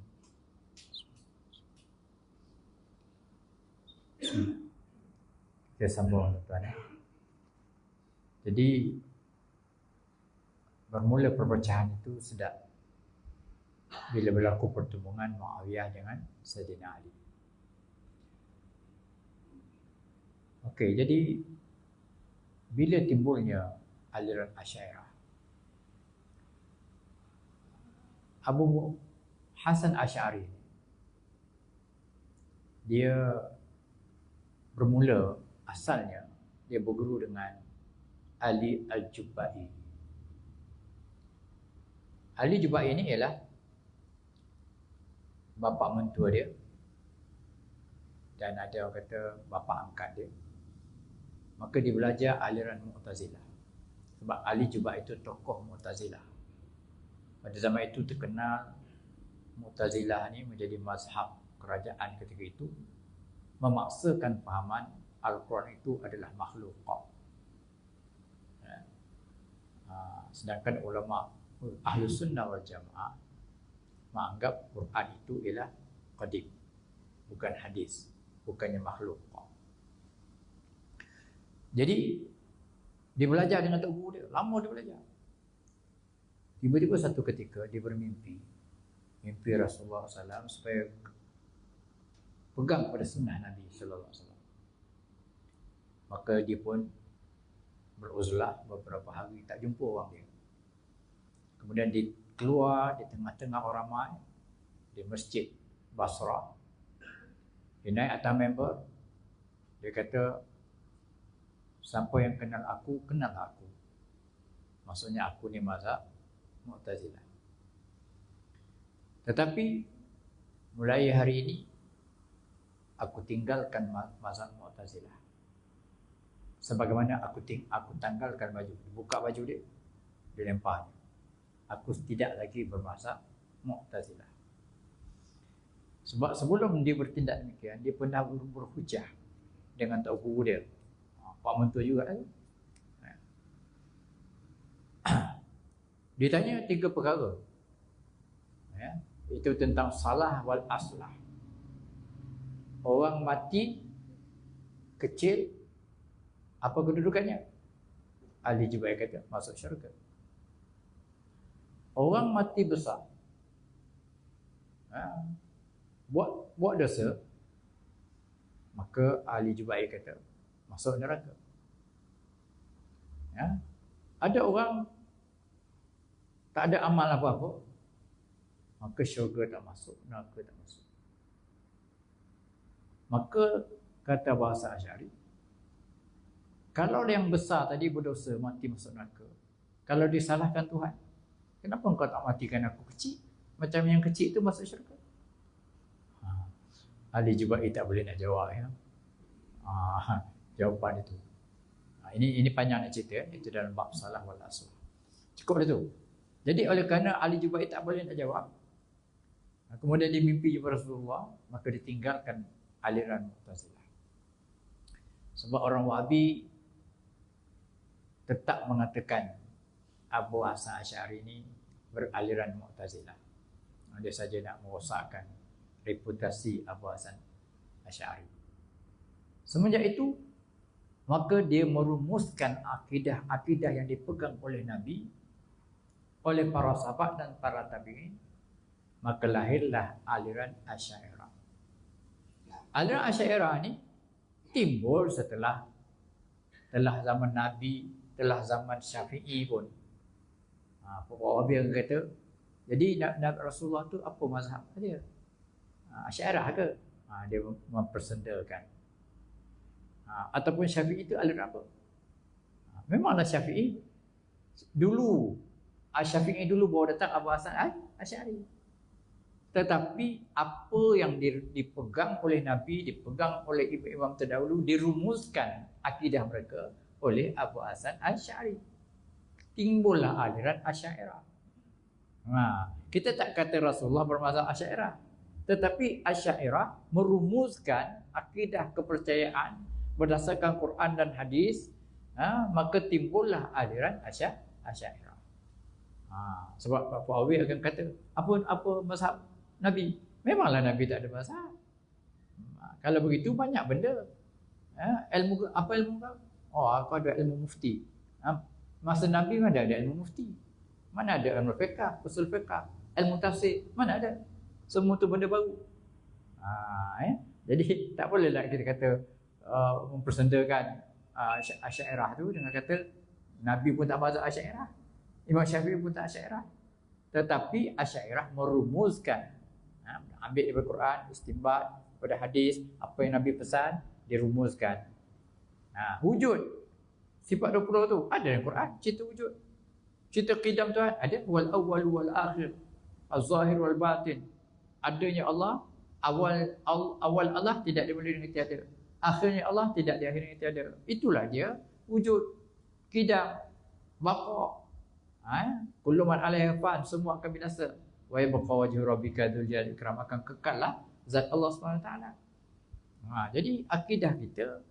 Kita sambung tuan-tuan. Jadi bermula perpecahan itu sedap bila berlaku pertemuan Muawiyah dengan Sayyidina Ali. Okey, jadi bila timbulnya aliran Asy'ariyah, Abu Hasan Asy'ari dia bermula asalnya dia berguru dengan Ali Al-Jubai. Ali Jubai ini ialah bapa mentua dia dan ada orang kata bapa angkat dia. Maka dia belajar aliran Mu'tazilah. Sebab Ali Jubai itu tokoh Mu'tazilah. Pada zaman itu terkenal Mu'tazilah ni menjadi mazhab kerajaan ketika itu, memaksakan fahaman Al-Quran itu adalah makhluk. Sedangkan ulama Ahlus Sunnah wal Jamaah menganggap Quran itu ialah qadim, bukan hadis, bukannya makhluk. Jadi dia belajar dengan tok guru dia, lama dia belajar. Tiba-tiba satu ketika dia bermimpi, mimpi Rasulullah SAW supaya pegang pada sunnah Nabi Sallallahu Alaihi Wasallam. Maka dia pun beruzlah beberapa hari tak jumpa orang dia. Kemudian dia keluar di tengah-tengah orang ramai di masjid Basrah. Dia naik atas member. Dia kata, siapa yang kenal aku, kenal aku. Maksudnya aku ni mazhab Mu'tazilah. Tetapi mulai hari ini aku tinggalkan mazhab Mu'tazilah. Sebagaimana aku tanggalkan baju, buka baju dia, dia lemparnya. Aku tidak lagi bermazhab Mu'tazilah. Sebab sebelum dia bertindak demikian, dia pernah berhujah dengan tok guru dia, Pak Mentua juga. Dia tanya 3 perkara. Itu tentang salah wal aslah. Orang mati kecil, apa kedudukannya? Ali Jubai kata masuk syurga. Orang mati besar, buat dosa, maka Ali Jubai kata masuk neraka. Ada orang tak ada amal apa-apa, maka syurga tak masuk, neraka tak masuk. Maka kata bahasa Asy'ari, kalau yang besar tadi berdosa mati masuk neraka, kalau disalahkan Tuhan, kenapa engkau tak matikan aku kecil? Macam yang kecil itu masuk syurga. Ali Jubai tak boleh nak jawab jawapan itu. Ini panjang nak cerita, itu dalam bab salah wal aslah. Cukup dah tu. Jadi oleh kerana Ali Jubai tak boleh nak jawab, kemudian dia mimpi jumpa Rasulullah, maka ditinggalkan aliran Mu'tazilah. Sebab orang Wahabi tetap mengatakan Abu Hasan Asy'ari ini beraliran Mu'tazilah. Dia saja nak merosakkan reputasi Abu Hasan Asy'ari. Semenjak itu, maka dia merumuskan akidah-akidah yang dipegang oleh Nabi, oleh para sahabat dan para tabi'in. Maka lahirlah aliran Asy'ariyah. Aliran Asy'ariyah ni timbul setelah zaman Nabi, telah zaman Syafi'i pun. Wahabi yang kata, jadi Nabi Rasulullah tu apa mazhab dia? Asy'ariyah ke? Dia mempersendakan. Ataupun Syafi'i itu aliran apa? Memanglah Syafi'i dulu, Syafi'i dulu baru datang Abu Hasan Asy'ari. Tetapi apa yang dipegang oleh Nabi, dipegang oleh imam-imam terdahulu, dirumuskan akidah mereka oleh Abu Hasan Asy'ari. Timbullah aliran Asy'ariyah. Kita tak kata Rasulullah bermazhab Asy'ariyah, tetapi Asy'ariyah merumuskan akidah kepercayaan berdasarkan Quran dan hadis, maka timbullah aliran Asy'ariyah. Sebab Pak Awi akan kata, apa mazhab Nabi? Memanglah Nabi tak ada mazhab. Kalau begitu banyak benda. Ilmu apa ilmu kau? Aku ada ilmu mufti. Masa Nabi mana ada ilmu mufti? Mana ada ilmu fiqh, usul fiqh, ilmu tafsir? Mana ada? Semua tu benda baru. Jadi tak bolehlah kita kata mempersendakan Asy'ariyah tu dengan kata Nabi pun tak mazhab Asy'ariyah, Imam Syafi'i pun tak Asy'ariyah. Tetapi Asy'ariyah merumuskan, ambil daripada Quran, istinbat pada hadis, apa yang Nabi pesan dirumuskan. Wujud sifat 20 tu ada dalam Quran, cerita wujud, cerita qidam Tuhan ada, wal awwal wal akhir, az-zahir wal batin. Adanya Allah, awal Allah tidak dimulai dengan tiada, akhirnya Allah tidak diakhiri dengan tiada. Itulah dia wujud, qidam, baqa. Kullu man 'alaiha fan, semua akan binasa. Wa yabqa wajhu rabbika dzul jalali ikram, akan kekallah zat Allah SWT. Jadi akidah kita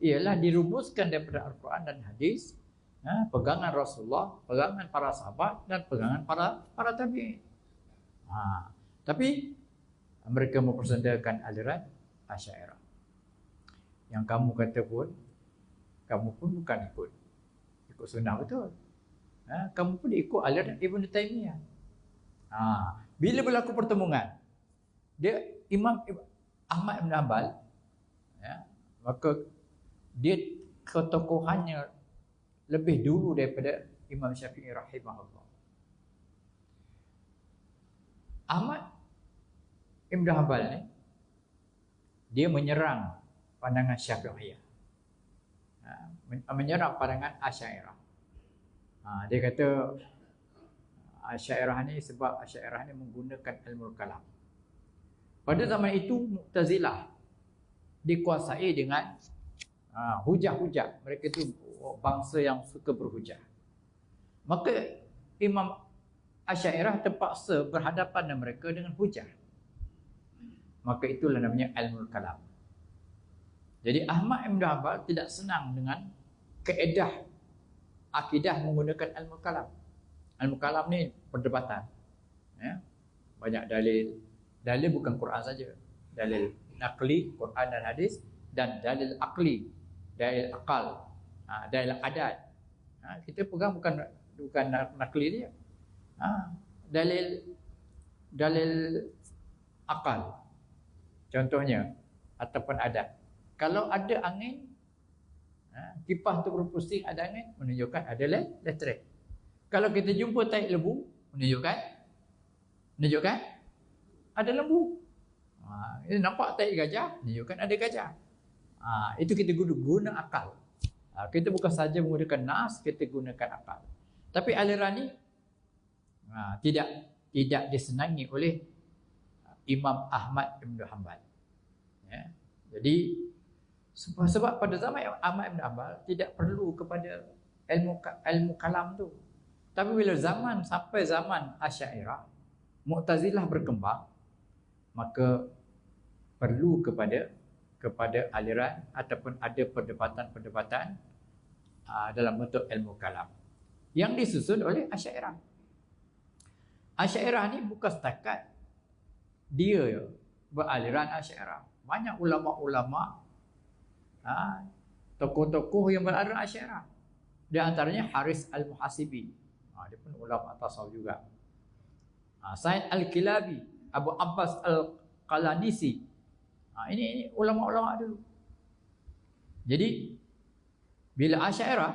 ialah dirumuskan daripada Al-Quran dan hadis, pegangan Rasulullah, pegangan para sahabat dan pegangan para tabi'in. Tapi mereka mempersendakan aliran Asy'ariyah. Yang kamu kata pun, kamu pun bukan ikut sunnah betul. Kamu pun ikut aliran Ibn Taymiyah. Bila berlaku pertemuan, dia Imam Ahmad Ibn Hanbal, maka dia ketokohannya lebih dulu daripada Imam Syafi'i rahimahullah. Ahmad Ibn Hanbal ni, dia menyerang pandangan Syafi'iyah, menyerang pandangan Asy'ariyah. Dia kata Asy'ariyah ni, sebab Asy'ariyah ni menggunakan ilmu kalam. Pada zaman itu Mu'tazilah dikuasai dengan hujah-hujah. Mereka itu bangsa yang suka berhujah. Maka Imam Asy'ariyah terpaksa berhadapan dengan mereka dengan hujah. Maka itulah namanya ilmu kalam. Jadi Ahmad Ibn Hanbal tidak senang dengan kaedah akidah menggunakan ilmu kalam. Ilmu kalam ni perdebatan. Banyak dalil. Dalil bukan Quran saja. Dalil naqli, Quran dan hadis, dan dalil akli, dalil akal, dalil adat. Kita pegang bukan naqli dia. Dalil akal. Contohnya ataupun adat. Kalau ada angin, kipas tu berpusing, ada angin, menunjukkan ada listrik. Kalau kita jumpa tahi lembu, menunjukkan ada lembu. Kita nampak tahi gajah, menunjukkan ada gajah. Itu kita guna akal. Kita bukan saja menggunakan nas, kita gunakan akal. Tapi aliran ni tidak disenangi oleh Imam Ahmad Ibn Hanbal. Jadi sebab pada zaman Ahmad Ibn Hanbal tidak perlu kepada ilmu kalam tu. Tapi bila sampai zaman Asy'ariyah, Mu'tazilah berkembang, maka perlu kepada aliran ataupun ada perdebatan-perdebatan dalam bentuk ilmu kalam yang disusun oleh Asy'ariyah. Asy'ariyah ni bukan setakat dia beraliran Asy'ariyah. Banyak ulama-ulama, tokoh-tokoh yang beraliran Asy'ariyah. Di antaranya Haris Al-Muhasibi. Dia pun ulama tasawuf juga. Said Al-Kilabi, Abu Abbas Al-Qalanisi, Ini ulama-ulama dulu. Jadi bila Asy'ariyah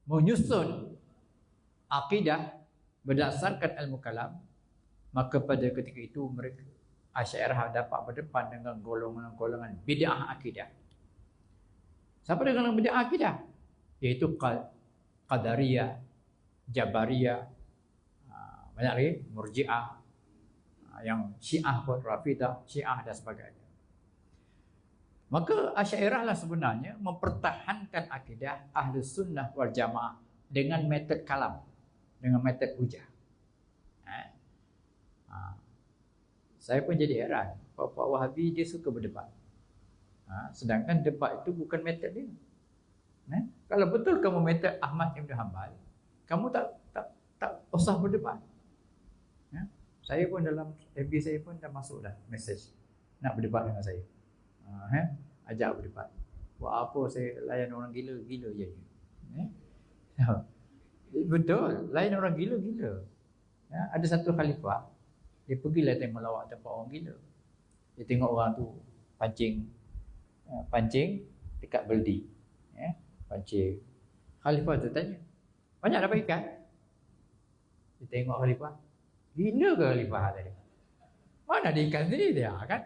menyusun akidah berdasarkan ilmu kalam, maka pada ketika itu mereka Asy'ariyah dapat berdepan dengan golongan-golongan bid'ah akidah. Siapa dengan bid'ah akidah? Iaitu Qadariyah, Jabariyah, banyak lagi, Murji'ah, yang Syiah pun, Rafidah, Syiah dan sebagainya. Maka Asy'ariyah lah sebenarnya mempertahankan akidah Ahlus Sunnah wal Jamaah dengan metod kalam, dengan metod hujah. Saya pun jadi heran, Pak Wahabi dia suka berdebat. Sedangkan debat itu bukan metod dia. Kalau betul kamu metod Ahmad Ibn Hanbal, kamu tak usah berdebat. Saya pun dalam FB saya pun dah masuk dah message nak berdebat dengan saya. Ajak berdebat. Buat apa saya layan orang gila-gila je. Betul, layan orang gila-gila. Ada satu khalifah, dia pergilah tengok lawak tempat orang gila. Dia tengok orang tu pancing dekat beldi. Pancing. Khalifah tu tanya, banyak dapat ikan? Dia tengok khalifah, gila ke khalifah tadi? Mana ada ikan sendiri dia kan?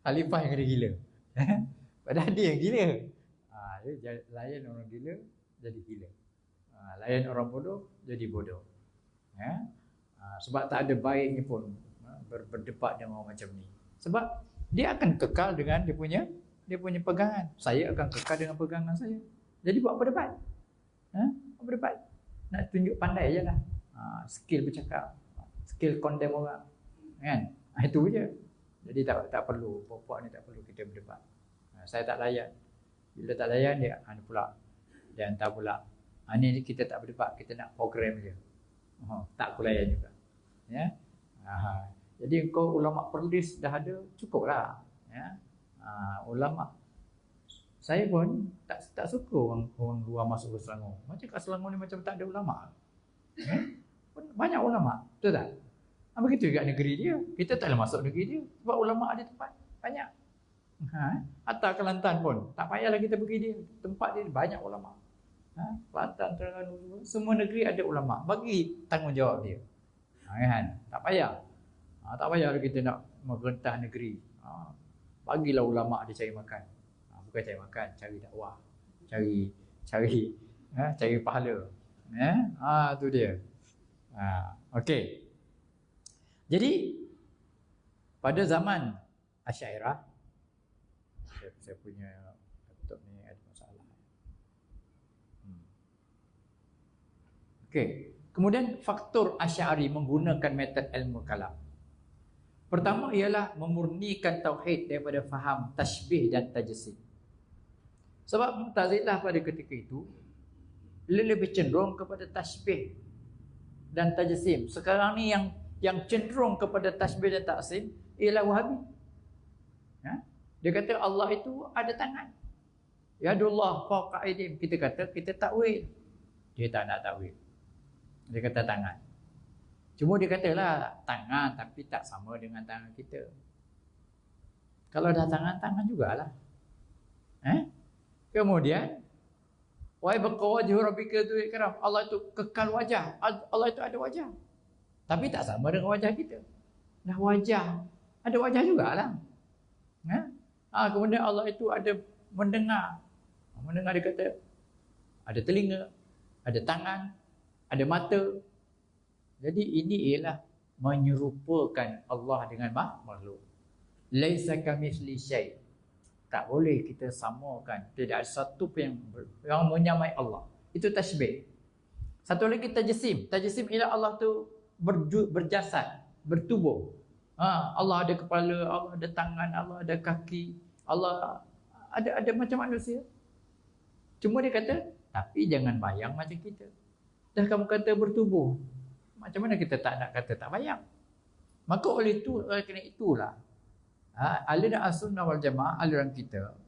Khalifah yang ada gila. Padahal dia yang gila. Dia layan orang gila jadi gila. Layan orang bodoh jadi bodoh. Sebab tak ada baiknya pun berdebat dengan orang macam ni. Sebab dia akan kekal dengan dia punya pegangan. Saya akan kekal dengan pegangan saya. Jadi buat apa debat? Apa debat? Nak tunjuk pandai je lah. Skill bercakap, skill condemn orang. Kan? Itu je. Jadi tak perlu, puak-puak ni tak perlu kita berdebat. Saya tak layan. Bila tak layan dia hantar pula. Ni kita tak berdebat, kita nak program je. Tak aku layan juga. Jadi kau ulama perlis dah ada, cukuplah. Ulama. Saya pun tak suka orang luar masuk ke Selangor. Macam kat Selangor ni macam tak ada ulama. Banyak ulama, betul tak? Begitu juga negeri dia. Kita taklah masuk negeri dia sebab ulama ada tempat banyak. Hatta Kelantan pun tak payahlah kita pergi dia. Tempat dia banyak ulama. Kelantan, Terengganu, semua negeri ada ulama. Bagi tanggungjawab dia. Kan? Tak payah. Tak payahlah kita nak merentah negeri. Bagilah ulama dia cari makan. Bukan cari makan, cari dakwah. Cari pahala. Tu dia. Okey. Jadi pada zaman Asy'ariyah, saya punya laptop ni ada masalah. Okey. Kemudian faktor Asy'ari menggunakan metod ilmu kalam. Pertama ialah memurnikan tauhid daripada faham tashbih dan tajsim. Sebab Mu'tazilah pada ketika itu lebih cenderung kepada tashbih dan tajsim. Sekarang ni yang cenderung kepada tashbih dan taksim ialah Wahabi. Dia kata Allah itu ada tangan. Yadullah fawqa aydihim. Kita kata kita takwil. Dia tak nak takwil. Dia kata tangan. Cuma dia katalah tangan tapi tak sama dengan tangan kita. Kalau dah tangan jugalah. Kemudian wa yabqa wajhu rabbika dzul ikram. Allah itu kekal wajah. Allah itu ada wajah. Tapi tak sama dengan wajah kita. Dah wajah. Ada wajah jugalah. Kemudian Allah itu ada mendengar. Mendengar dia kata ada telinga, ada tangan, ada mata. Jadi ini ialah menyerupakan Allah dengan makhluk. Laisa kamitsli syai'. Tak boleh kita samakan. Tidak ada satu pun yang menyamai Allah. Itu tashbih. Satu lagi tajsim. Tajsim ialah Allah tu berjasad, bertubuh. Allah ada kepala, Allah ada tangan, Allah ada kaki, Allah ada macam manusia. Cuma dia kata, tapi jangan bayang macam kita. Dah kamu kata bertubuh, macam mana kita tak nak kata tak bayang? Maka oleh kerana itulah aliran Ahlussunnah wal Jamaah, aliran kita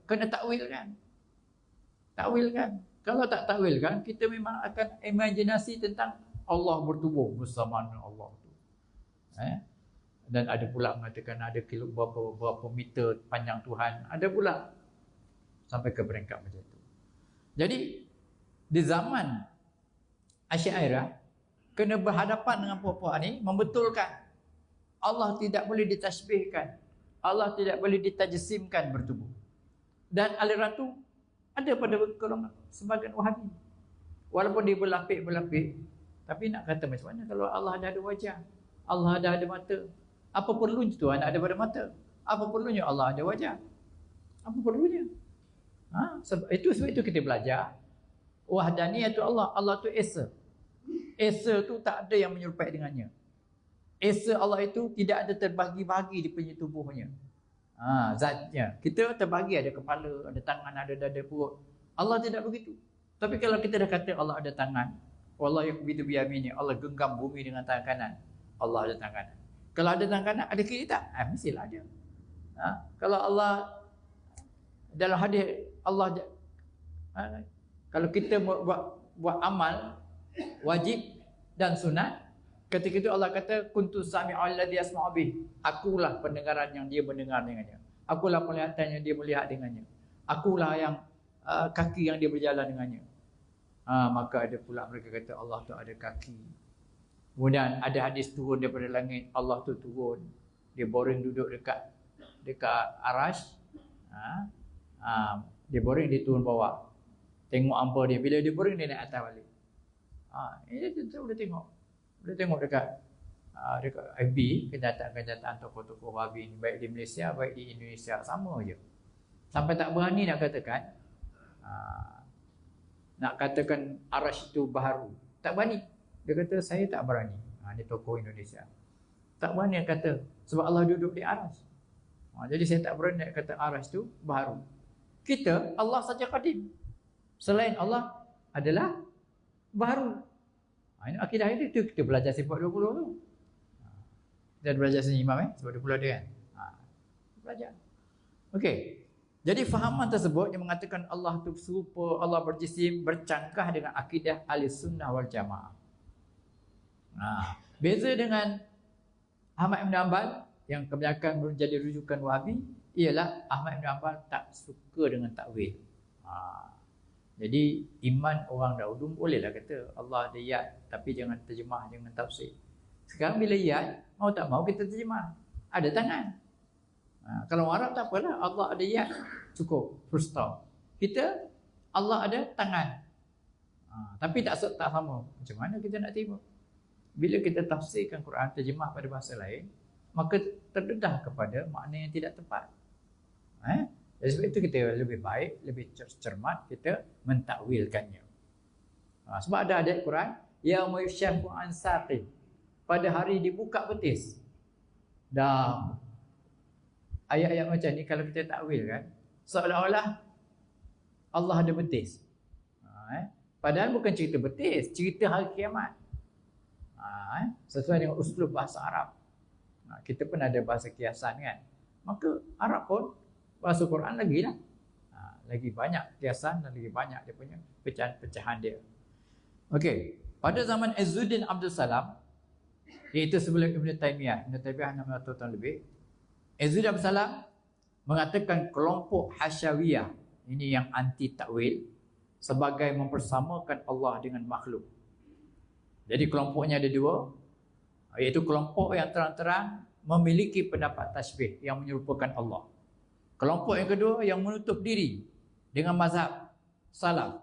kena takwilkan. Takwilkan. Kalau tak takwilkan, kita memang akan imajinasi tentang Allah bertubuh bersama dengan Allah tu. Dan ada pula mengatakan ada berapa meter panjang Tuhan. Ada pula sampai ke peringkat macam itu. Jadi di zaman Asy'ariyah kena berhadapan dengan puak-puak ni, membetulkan Allah tidak boleh ditasbihkan, Allah tidak boleh ditajsimkan bertubuh. Dan aliran tu ada pada golongan sebagian Wahabi. Walaupun dia berlapik-berlapik, tapi nak kata macam mana kalau Allah dah ada wajah, Allah dah ada mata, apa perlunya Tuhan ada pada mata? Apa perlunya Allah ada wajah? Apa perlunya? Sebab itu kita belajar wahdaniyatu Allah. Allah tu Esa. Esa tu tak ada yang menyerupai dengannya. Esa Allah itu tidak ada terbahagi-bahagi di punya tubuhnya. Zatnya. Kita terbahagi, ada kepala, ada tangan, ada dada, perut. Allah tidak begitu. Tapi kalau kita dah kata Allah ada tangan, wallahu yaqbidu biyamini, Allah genggam bumi dengan tangan kanan. Allah ada tangan kanan. Kalau ada tangan kanan, ada kiri tak? Mestilah ada. Kalau Allah dalam hadis Allah kalau kita buat amal wajib dan sunat, ketika itu Allah kata kuntu sami'al ladzi yasma'u bih, akulah pendengaran yang dia mendengar dengannya, akulah penglihatan yang dia melihat dengannya, akulah yang kaki yang dia berjalan dengannya. Maka ada pula mereka kata Allah tu ada kaki. Kemudian ada hadis turun daripada langit, Allah tu turun, dia boring duduk dekat arash, dia boring, dia turun bawah, tengok hamba dia, bila dia boring dia naik atas balik. Ini kita boleh tengok dekat FB, kenyataan tokoh-tokoh Wahabi ni, baik di Malaysia baik di Indonesia, sama je. Sampai tak berani nak katakan arash itu baharu, tak berani. Dia kata saya tak berani. Ini tokoh Indonesia tak berani nak kata, sebab Allah duduk di arash. Jadi saya tak berani nak kata arash itu baharu. Kita Allah saja qadim, selain Allah adalah baharu. Ini akidah itu kita belajar sifat 20 tu. Kita belajar sini Imam sifat 20 dia kan. Belajar. Okey. Jadi fahaman tersebut yang mengatakan Allah tu serupa, Allah berjisim, bercangkah dengan akidah Ahlussunnah wal Jamaah. Beza dengan Ahmad Ibn Hanbal yang kebanyakan menjadi rujukan Wahabi, ialah Ahmad Ibn Hanbal tak suka dengan takwil. Jadi iman orang dahulu bolehlah kata Allah ada yad, tapi jangan terjemah, jangan tafsir. Sekarang bila yad, mau tak mau kita terjemah, ada tangan. Kalau Arab tak apalah, Allah ada yad, cukup, full stop. Kita Allah ada tangan, tapi tak sama. Macam mana kita nak terima? Bila kita tafsirkan Quran, terjemah pada bahasa lain, maka terdedah kepada makna yang tidak tepat. Jadi sebab itu kita lebih baik, lebih cermat kita mentakwilkannya. Sebab ada ayat Quran, yauma yusyaqu an saqin, pada hari dibuka betis. Dah ayat-ayat macam ni kalau kita takwil kan, seolah-olah Allah ada betis. Padahal bukan cerita betis, cerita hari kiamat. Sesuai dengan uslub bahasa Arab. Kita pun ada bahasa kiasan kan. Maka Arab pun bahasa Quran lagi lah. Lagi banyak kiasan dan lagi banyak dia punya pecahan-pecahan dia. Okey, pada zaman Izzuddin Abdul Salam, iaitu sebelum Ibn Taymiyah 600 tahun lebih, Izzuddin Abdul Salam mengatakan kelompok Hasyawiyah ini yang anti takwil sebagai mempersamakan Allah dengan makhluk. Jadi kelompoknya ada dua, iaitu kelompok yang terang-terang memiliki pendapat tasbih yang menyerupakan Allah. Kelompok yang kedua yang menutup diri dengan mazhab salaf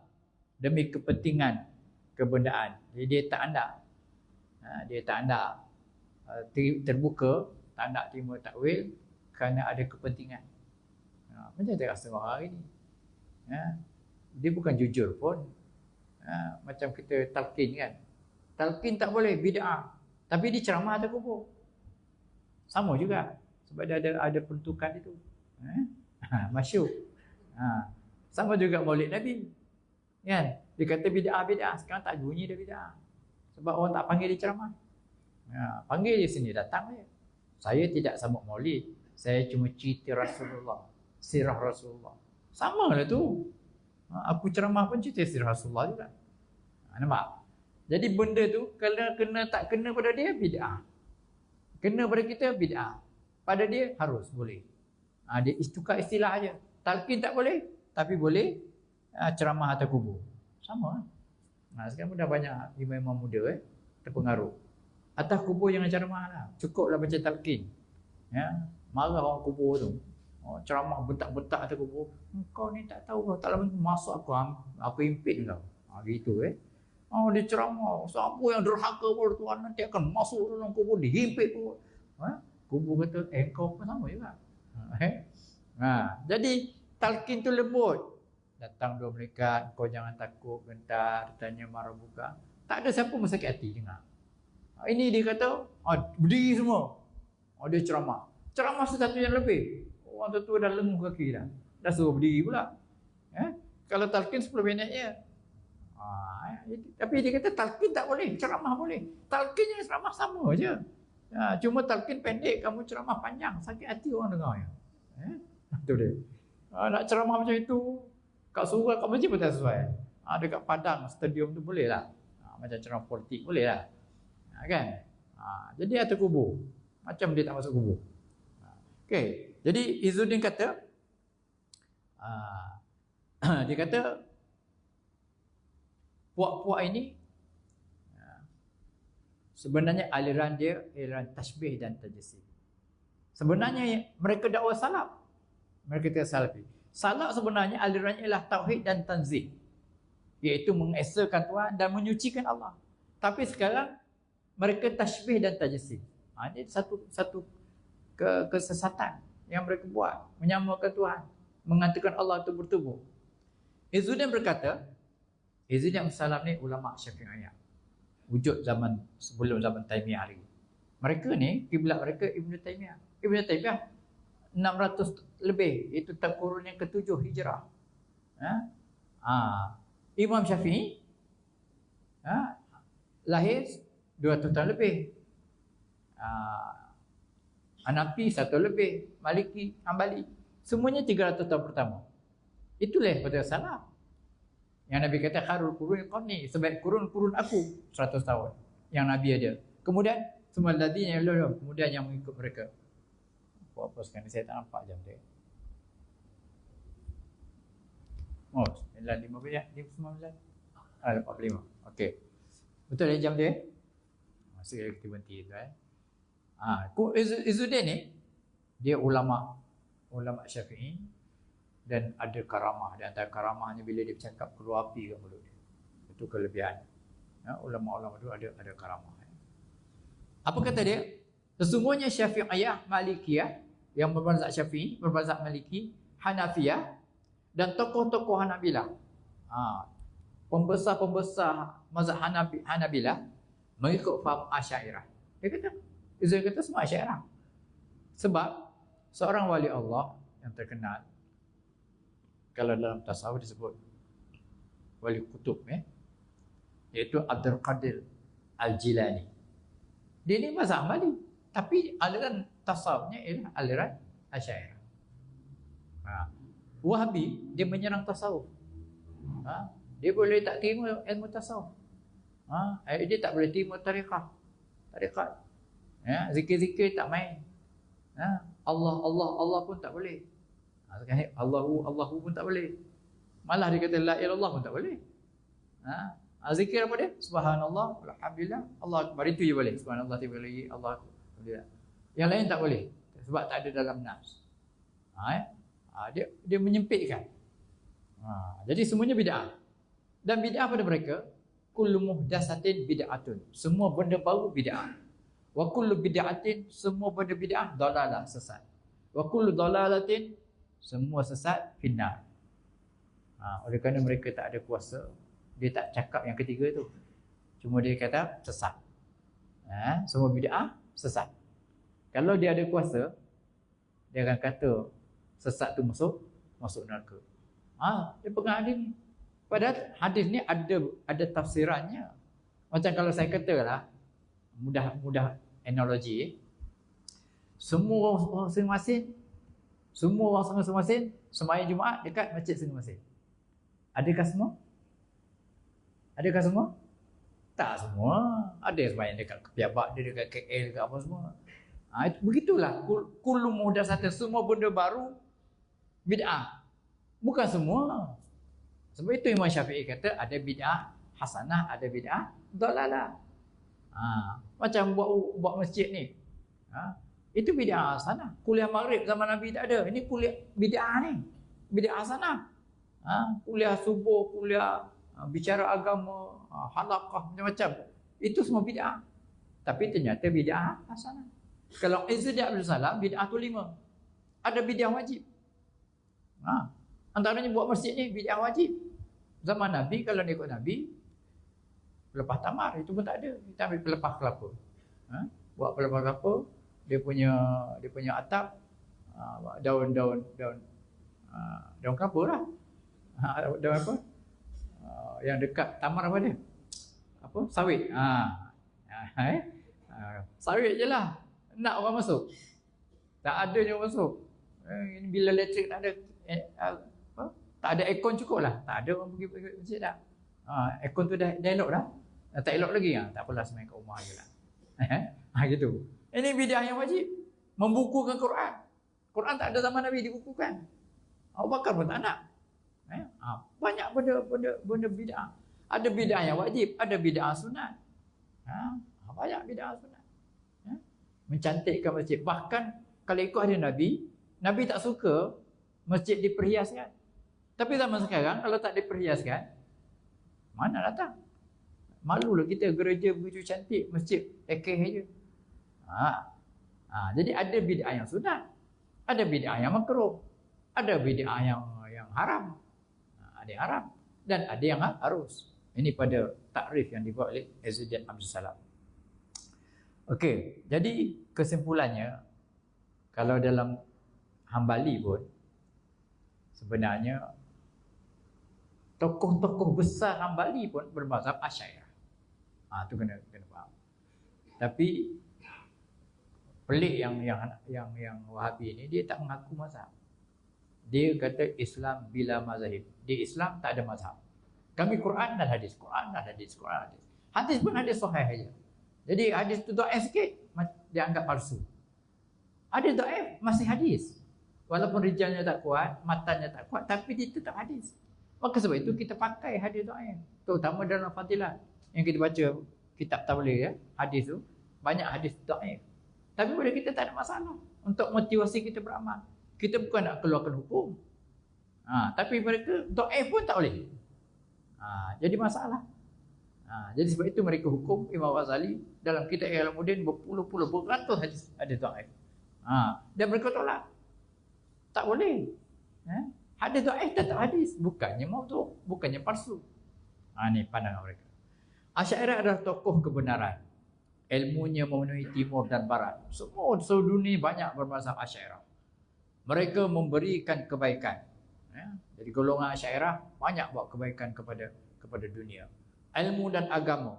demi kepentingan kebendaan. Jadi dia tak anda terbuka, tak nak terima takwil kerana ada kepentingan. Macam saya rasa orang hari ni, dia bukan jujur pun. Macam kita talqin kan, talqin tak boleh, bid'ah, tapi dia ceramah atas kubur, sama juga sebab dia ada peruntukan itu. Masyuk. Sama juga Maulid Nabi kan, dia kata bid'ah, sekarang tak bunyi dah bid'ah sebab orang tak panggil dia ceramah. Panggil dia sini, datang dia. Saya tidak sambut Maulid, saya cuma cerita Rasulullah, sirah Rasulullah. Sama lah tu. Aku ceramah pun cerita sirah Rasulullah juga. Nampak? Jadi benda tu kalau kena tak kena pada dia, bid'ah. Kena pada kita bid'ah. Pada dia harus, boleh. Dia tukar istilah aja. Talqin tak boleh, tapi boleh ceramah atas kubur. Sama. Sekarang dah banyak imam-imam muda terpengaruh. Atas kubur jangan ceramah lah. Cukuplah baca talqin. Ya, marah orang kubur tu. Ceramah betak-betak atas kubur. Kau ni tak tahu, tak lama masuk aku impit kau. Gitu dia ceramah, siapa yang derhaka kepada Tuhan nanti akan masuk dalam kubur, dihimpit kubur. Kubur kata, kau pun sama juga. Jadi talqin tu lembut. Datang dua malaikat, kau jangan takut, gentar, tanya marah buka. Tak ada siapa sakit hati dengar. Ini dia kata, berdiri semua. Dia ceramah. Ceramah satu yang lebih. Orang tu dah lenguh kaki dah. Dah suruh berdiri pula. Kalau talqin 10 minit je. Tapi dia kata talqin tak boleh, ceramah boleh. Talqin dengan ceramah sama je. Cuma talqin pendek, kamu ceramah panjang, sakit hati orang dengar ya. Itu dia. Nak ceramah macam itu kat surau, kat masjid pun tak sesuai. Dekat padang, stadium tu boleh lah. Macam ceramah politik boleh lah. Kan? Jadi atas kubur. Macam dia tak masuk kubur. Okey. Jadi Izzuddin kata dia kata puak-puak ini sebenarnya aliran dia aliran tasbih dan tajassim. Sebenarnya mereka dakwah salaf. Mereka kata salafi. Salaf sebenarnya alirannya ialah tauhid dan tanzih, iaitu mengesakan Tuhan dan menyucikan Allah. Tapi sekarang mereka tasbih dan tajassim. Ini satu kesesatan yang mereka buat, menyamakan Tuhan, mengatakan Allah itu bertubuh. Izzuddin berkata, Izzuddin Salam ni ulama Syafi'iyah. Wujud sebelum zaman Taimiyah lagi. Mereka ni kiblat mereka Ibnu Taimiyah. Ibnu Taimiyah 600 lebih, itu kurun yang ke-7 Hijrah. Imam Syafi'i lahir 200 tahun lebih. Hanafi 1 lebih, Maliki, Hambali, semuanya 300 tahun pertama. Itulah pada salaf. Yang Nabi kata khairul quruni qarni, sebaik kurun aku 100 tahun yang Nabi ada. Kemudian semua ladina yang kemudian yang mengikut mereka. Apa sekarang saya tak nampak jam dia. 9:15 ya, 59. 45. Okey. Betul ya jam dia? Masih kita berhenti tu Izzuddin ni dia ulama Syafi'i dan ada karamah. Dan antara karamahnya bila dia bercakap keluar api kat mulut dia. Itu kelebihan. Ulama-ulama tu ada karamah. Apa kata dia? Sesungguhnya Syafi'iyah, Malikiyah yang bermazhab Syafi'i, bermazhab Maliki, Hanafiyah dan tokoh-tokoh Hanabilah. Pembesar-pembesar mazhab Hanabilah mengikut faham Asy'ariyah. Dia kata, Izzuddin kata semua Asy'ariyah. Sebab seorang wali Allah yang terkenal, kalau dalam tasawuf disebut wali kutub, iaitu Abdul Qadir Al-Jilani. Dia ni mazhab Hambali, tapi aliran tasawufnya ialah aliran Asy'ariyah. Wahabi dia menyerang tasawuf. Dia boleh tak terima ilmu tasawuf. Dia tak boleh terima tarekat. Zikir-zikir tak main. Allah pun tak boleh. Allahu pun tak boleh. Malah dia kata la ilallah pun tak boleh. Zikir apa dia? Subhanallah, alhamdulillah, Allah akbar, itu je boleh. Subhanallah tiba lagi, Allah akbar. Yang lain tak boleh sebab tak ada dalam nas. Dia menyempitkan. Jadi semuanya bid'ah. Dan bid'ah pada mereka kullu muhdatsatin bid'atun. Semua benda baru bid'ah. Wa kullu bid'atin, semua benda bid'ah dalalah, sesat. Wa kullu dalalatin, semua sesat finnar. Oleh kerana mereka tak ada kuasa, dia tak cakap yang ketiga tu. Cuma dia kata sesat. Semua bid'ah sesat. Kalau dia ada kuasa, dia akan kata sesat tu masuk neraka. Dia pegang hadis ni. Padahal hadis ni ada tafsirannya. Macam kalau saya katalah, mudah analogi, semua orang masing-masing sembahyang Jumaat dekat masjid masing-masing. Adakah semua? Tak semua. Ada yang sembahyang dekat Kepiabak, dia dekat KL, dekat apa semua. Begitulah kullu muhdatsatin, semua benda baru bid'ah. Bukan semua. Sebab itu Imam Syafi'i kata ada bid'ah hasanah, ada bid'ah dalalah. Macam buat masjid ni. Itu bid'ah hasanah. Kuliah maghrib zaman Nabi tak ada. Ini kuliah bid'ah ni. Bid'ah hasanah. Kuliah subuh, kuliah bicara agama, halaqah macam-macam. Itu semua bid'ah. Tapi ternyata bid'ah hasanah. Kalau Izzuddin Abdul Salam, bid'ah tu 5. Ada bid'ah wajib. Antaranya buat masjid ni bid'ah wajib. Zaman Nabi, kalau ikut Nabi, pelepah tamar itu pun tak ada. Kita ambil pelepah kelapa. Buat pelepah kelapa, dia punya atap, daun kelapa lah. Daun apa? Yang dekat tamar apa dia? Apa? Sawit. Sawit je lah. Nak orang masuk. Tak ada je orang masuk. Bila elektrik tak ada, tak ada aircon cukup lah. Tak ada orang pergi masjid dah. Aircon tu dah elok dah. Tak elok lagi, tak apalah semain kat rumah je lah. Gitu. Ini bid'ah yang wajib. Membukukan Quran. Quran tak ada zaman Nabi dibukukan. Abu Bakar pun tak nak. Banyak benda bid'ah. Ada bid'ah yang wajib, ada bid'ah sunat. Banyak bid'ah sunat. Mencantikkan masjid. Bahkan kalau ikut hadis Nabi, Nabi tak suka masjid diperhiaskan. Tapi zaman sekarang kalau tak diperhiaskan, mana datang? Malulah kita gereja begitu cantik, masjid ekeh je. Jadi ada bid'ah yang sunat, ada bid'ah yang makruh, ada bid'ah yang haram. Ada yang haram dan ada yang harus. Ini pada takrif yang dibuat oleh Izzuddin Abdul Salam. Okey, jadi kesimpulannya, kalau dalam Hambali pun sebenarnya tokoh-tokoh besar Hambali pun bermazhab Asy'ariyah. Tu kena faham. Tapi pelik yang Wahabi ni, dia tak mengaku mazhab. Dia kata Islam bila mazhab. Di Islam tak ada mazhab. Kami Quran dan hadis, Quran dan hadis, Quran dan hadis. Hadis pun hadis sahih saja. Jadi hadis tu dhaif sikit, dia anggap palsu. Hadis dhaif masih hadis. Walaupun rijalnya tak kuat, matanya tak kuat, tapi dia tetap hadis. Maka sebab itu kita pakai hadis dhaif. Terutama dalam fadilah. Yang kita baca kitab tabligh hadis tu banyak hadis dhaif. Tapi pada kita tak ada masalah untuk motivasi kita beramal. Kita bukan nak keluarkan hukum. Tapi mereka dhaif pun tak boleh. Jadi masalah. Jadi sebab itu mereka hukum Imam Ghazali dalam kitab I'lamuddin berpuluh-puluh beratus hadis dhaif. Dan mereka tolak. Tak boleh. Hadis dhaif tetap hadis, bukannya maudhu', bukannya palsu. Ni pandangan mereka. Asy'ariyah adalah tokoh kebenaran. Ilmunya memenuhi timur dan barat. Semua seluruh dunia banyak bermazhab Asy'ariyah. Mereka memberikan kebaikan. Jadi golongan Asy'ariyah banyak buat kebaikan kepada dunia. Ilmu dan agama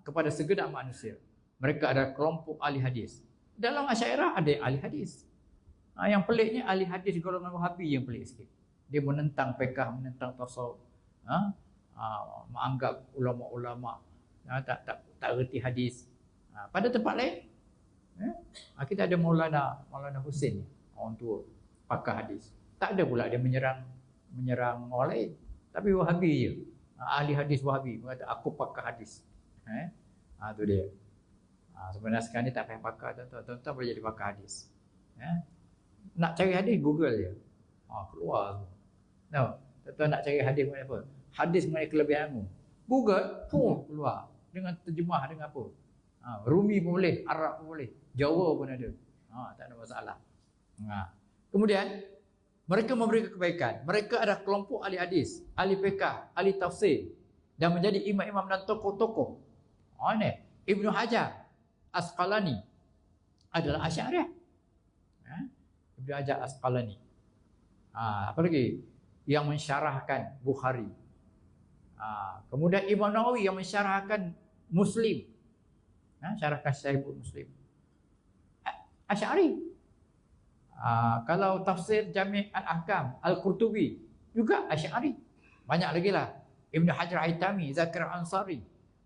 kepada segenap manusia. Mereka adalah kelompok ahli hadis. Dalam Asy'ariyah ada ahli hadis. Yang peliknya ahli hadis golongan Wahabi yang pelik sikit. Dia menentang fiqh, menentang tasawuf. Menganggap ulama-ulama tak reti hadis. Pada tempat lain kita ada Maulana Hussein, orang tua pakar hadis. Tak ada pula dia menyerang orang lain. Tapi Wahabi je. Ahli hadis Wahabi mengata aku pakar hadis. Tu dia. Sebenarnya sekarang ni tak payah pakar, tuan-tuan boleh jadi pakar hadis. Nak cari hadis Google je. Keluar semua. Tuan-tuan nak cari hadis mengenai apa? Hadis mengenai kelebihanmu. Google keluar dengan terjemah dengan apa? Rumi pun boleh, Arab pun boleh, Jawa pun ada. Tak ada masalah. Kemudian mereka memberi kebaikan. Mereka adalah kelompok ahli hadis, ahli fiqh, ahli tafsir dan menjadi imam-imam dan tokoh-tokoh. Ibnu Hajar Asqalani adalah Asy'ariyah. Ibnu Hajar Asqalani. Apa lagi? Yang mensyarahkan Bukhari. Kemudian Imam Nawawi yang mensyarahkan Muslim. Syarahkan Sahih Muslim. Asy'ari. Kalau tafsir Jami' Al-Ahkam Al-Qurtubi juga Asy'ari. Banyak lagi lah. Ibn Hajar Al-Haytami, Zakir Ansari,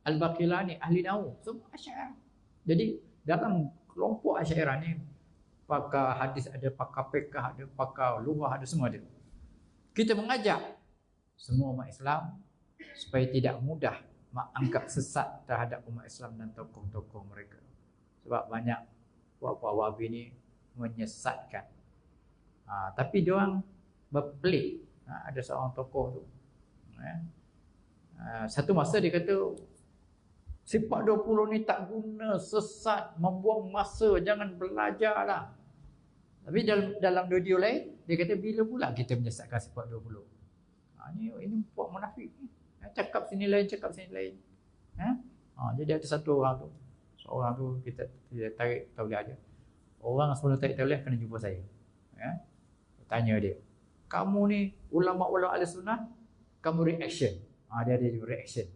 Al-Baqilani, Ahli Nahwu, semua Asy'ari. Jadi dalam kelompok Asy'ariyah ni pakar hadis ada, pakar fiqh ada, pakar lughah ada, semua ada. Kita mengajak semua umat Islam supaya tidak mudah anggap sesat terhadap umat Islam dan tokoh-tokoh mereka. Sebab banyak puak-puak Wahabi ni menyesatkan. Tapi diorang berpelik. Ada seorang tokoh tu. Satu masa dia kata, sifat 20 ni tak guna, sesat, membuang masa, jangan belajar lah. Tapi dalam video lain, dia kata bila pula kita menyesatkan sifat 20. Ini puak munafik ni. Cakap sini lain, cakap sini lain. Jadi ada satu orang tu, seorang tu kita tarik tauliah dia. Orang sebelum tarik tauliah kena jumpa saya. Tanya dia, kamu ni ulama-ulama Ahlussunnah, kamu reaction. Dia ada reaction.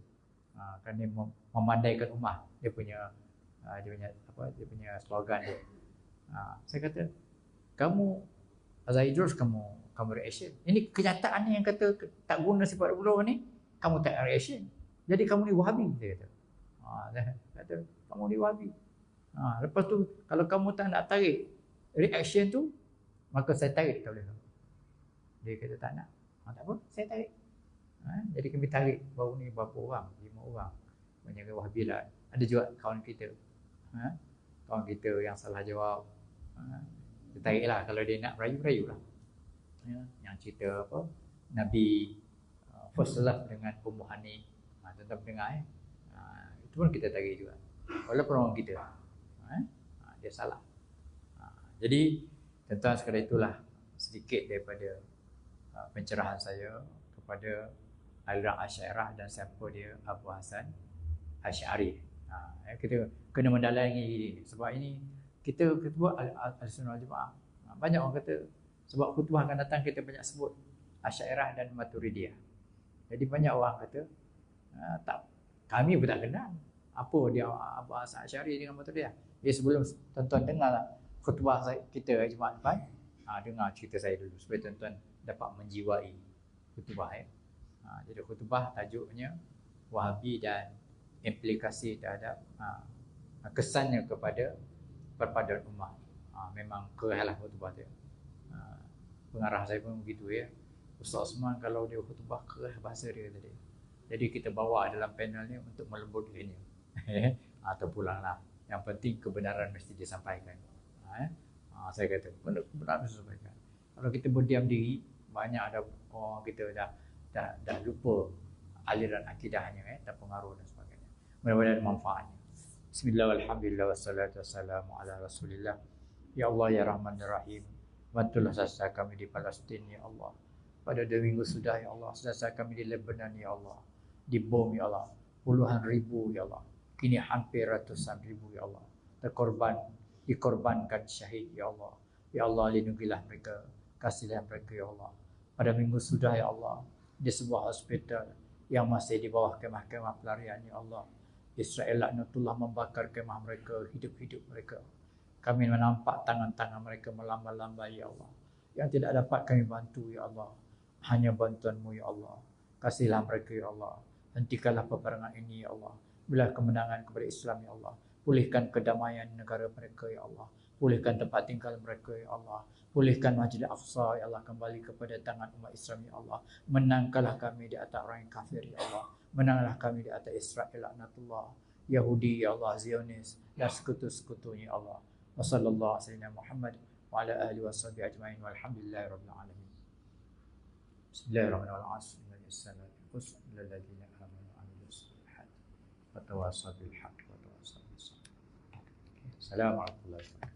Kerana memandaikan ummah. Dia punya slogan dia. Saya kata, kamu Azhar Idrus, kamu reaction. Ini kenyataan yang kata tak guna sifat 20 ni, kamu tak reaction. Jadi kamu ni Wahabi, dia kata. Dia kata, kamu ni Wahabi. Lepas tu, kalau kamu tak nak tarik reaction tu, maka saya tarik tauliah kamu. Dia kata tak nak. Tak apa, saya tarik. Jadi kami tarik baru ni berapa orang? 5 orang. Menjaga Wahabi lah. Ada juga kawan kita. Kawan kita yang salah jawab. Dia tarik lah. Kalau dia nak merayu lah. Yang cerita apa? Nabi first love dengan Ummu Hani. Tuan-tuan dengar itu pun kita tarik juga. Walaupun orang kita. Dia salah. Jadi tuan-tuan, sekadar itulah sedikit daripada pencerahan saya kepada aliran Asy'ariyah dan siapa dia Abu Hasan Asy'ari. Kita kena mendalangi sebab ini kita ketua Ahlussunnah Wal Jamaah. Banyak orang kata sebab khutbah akan datang kita banyak sebut Asy'ariyah dan Maturidiyah. Jadi banyak orang kata kami pun tak kenal apa dia Abu Hasan Asy'ari dengan Maturidiyah. Dia sebelum tuan-tuan dengar khutbah kita Jumaat depan, dengar cerita saya dulu supaya tuan-tuan dapat menjiwai khutbah. Jadi khutbah tajuknya Wahabi dan implikasi terhadap kesannya kepada perpaduan ummah. Memang kerahlah khutbah dia. Pengarah saya pun begitu ya. Ustaz Osman kalau dia khutbah kerah bahasa dia tadi. Jadi kita bawa dalam panel ni untuk melembutkan ini. Atau pulanglah. Yang penting kebenaran mesti disampaikan. Saya kata kebenaran mesti disampaikan. Kalau kita berdiam diri, banyak ada orang kita dah lupa aliran akidahnya, terpengaruh dan sebagainya. Mudah-mudahan manfaatnya. Bismillah, alhamdulillah, wassalatu wassalamu ala rasulillah. Ya Allah, ya Rahman, ya Rahim, bantulah saudara kami di Palestin, ya Allah. Pada 2 minggu sudah, ya Allah, saudara kami di Lebanon, ya Allah, dibom, ya Allah, puluhan ribu, ya Allah, kini hampir ratusan ribu, ya Allah, dikorbankan syahid, ya Allah. Ya Allah, lindungilah mereka, kasihlah mereka, ya Allah. Pada minggu sudah, ya Allah, di sebuah hospital yang masih di bawah kemah-kemah pelarian, ya Allah, Israel laknatullah membakar kemah mereka, hidup-hidup mereka. Kami menampak tangan-tangan mereka melambai-lambai, ya Allah. Yang tidak dapat kami bantu, ya Allah, hanya bantuan-Mu, ya Allah. Kasihlah mereka, ya Allah. Hentikanlah peperangan ini, ya Allah. Berilah kemenangan kepada Islam, ya Allah. Pulihkan kedamaian negara mereka, ya Allah. Pulihkan tempat tinggal mereka, ya Allah. Pulihkan Masjid Al-Aqsa, ya Allah, kembali kepada tangan umat Islam, ya Allah. Menangkanlah kami di atas orang yang kafir, ya Allah. Menangkanlah kami di atas Israel laknatullah, Yahudi, ya Allah, Zionis dan sekutu-sekutunya, ya Allah. Wa sallallahu alaihi Muhammad wa ala alihi wa sahbihi ajma'in walhamdulillahi rabbil alamin. Bismillahirrahmanirrahim. Assalamualaikum warahmatullahi wabarakatuh.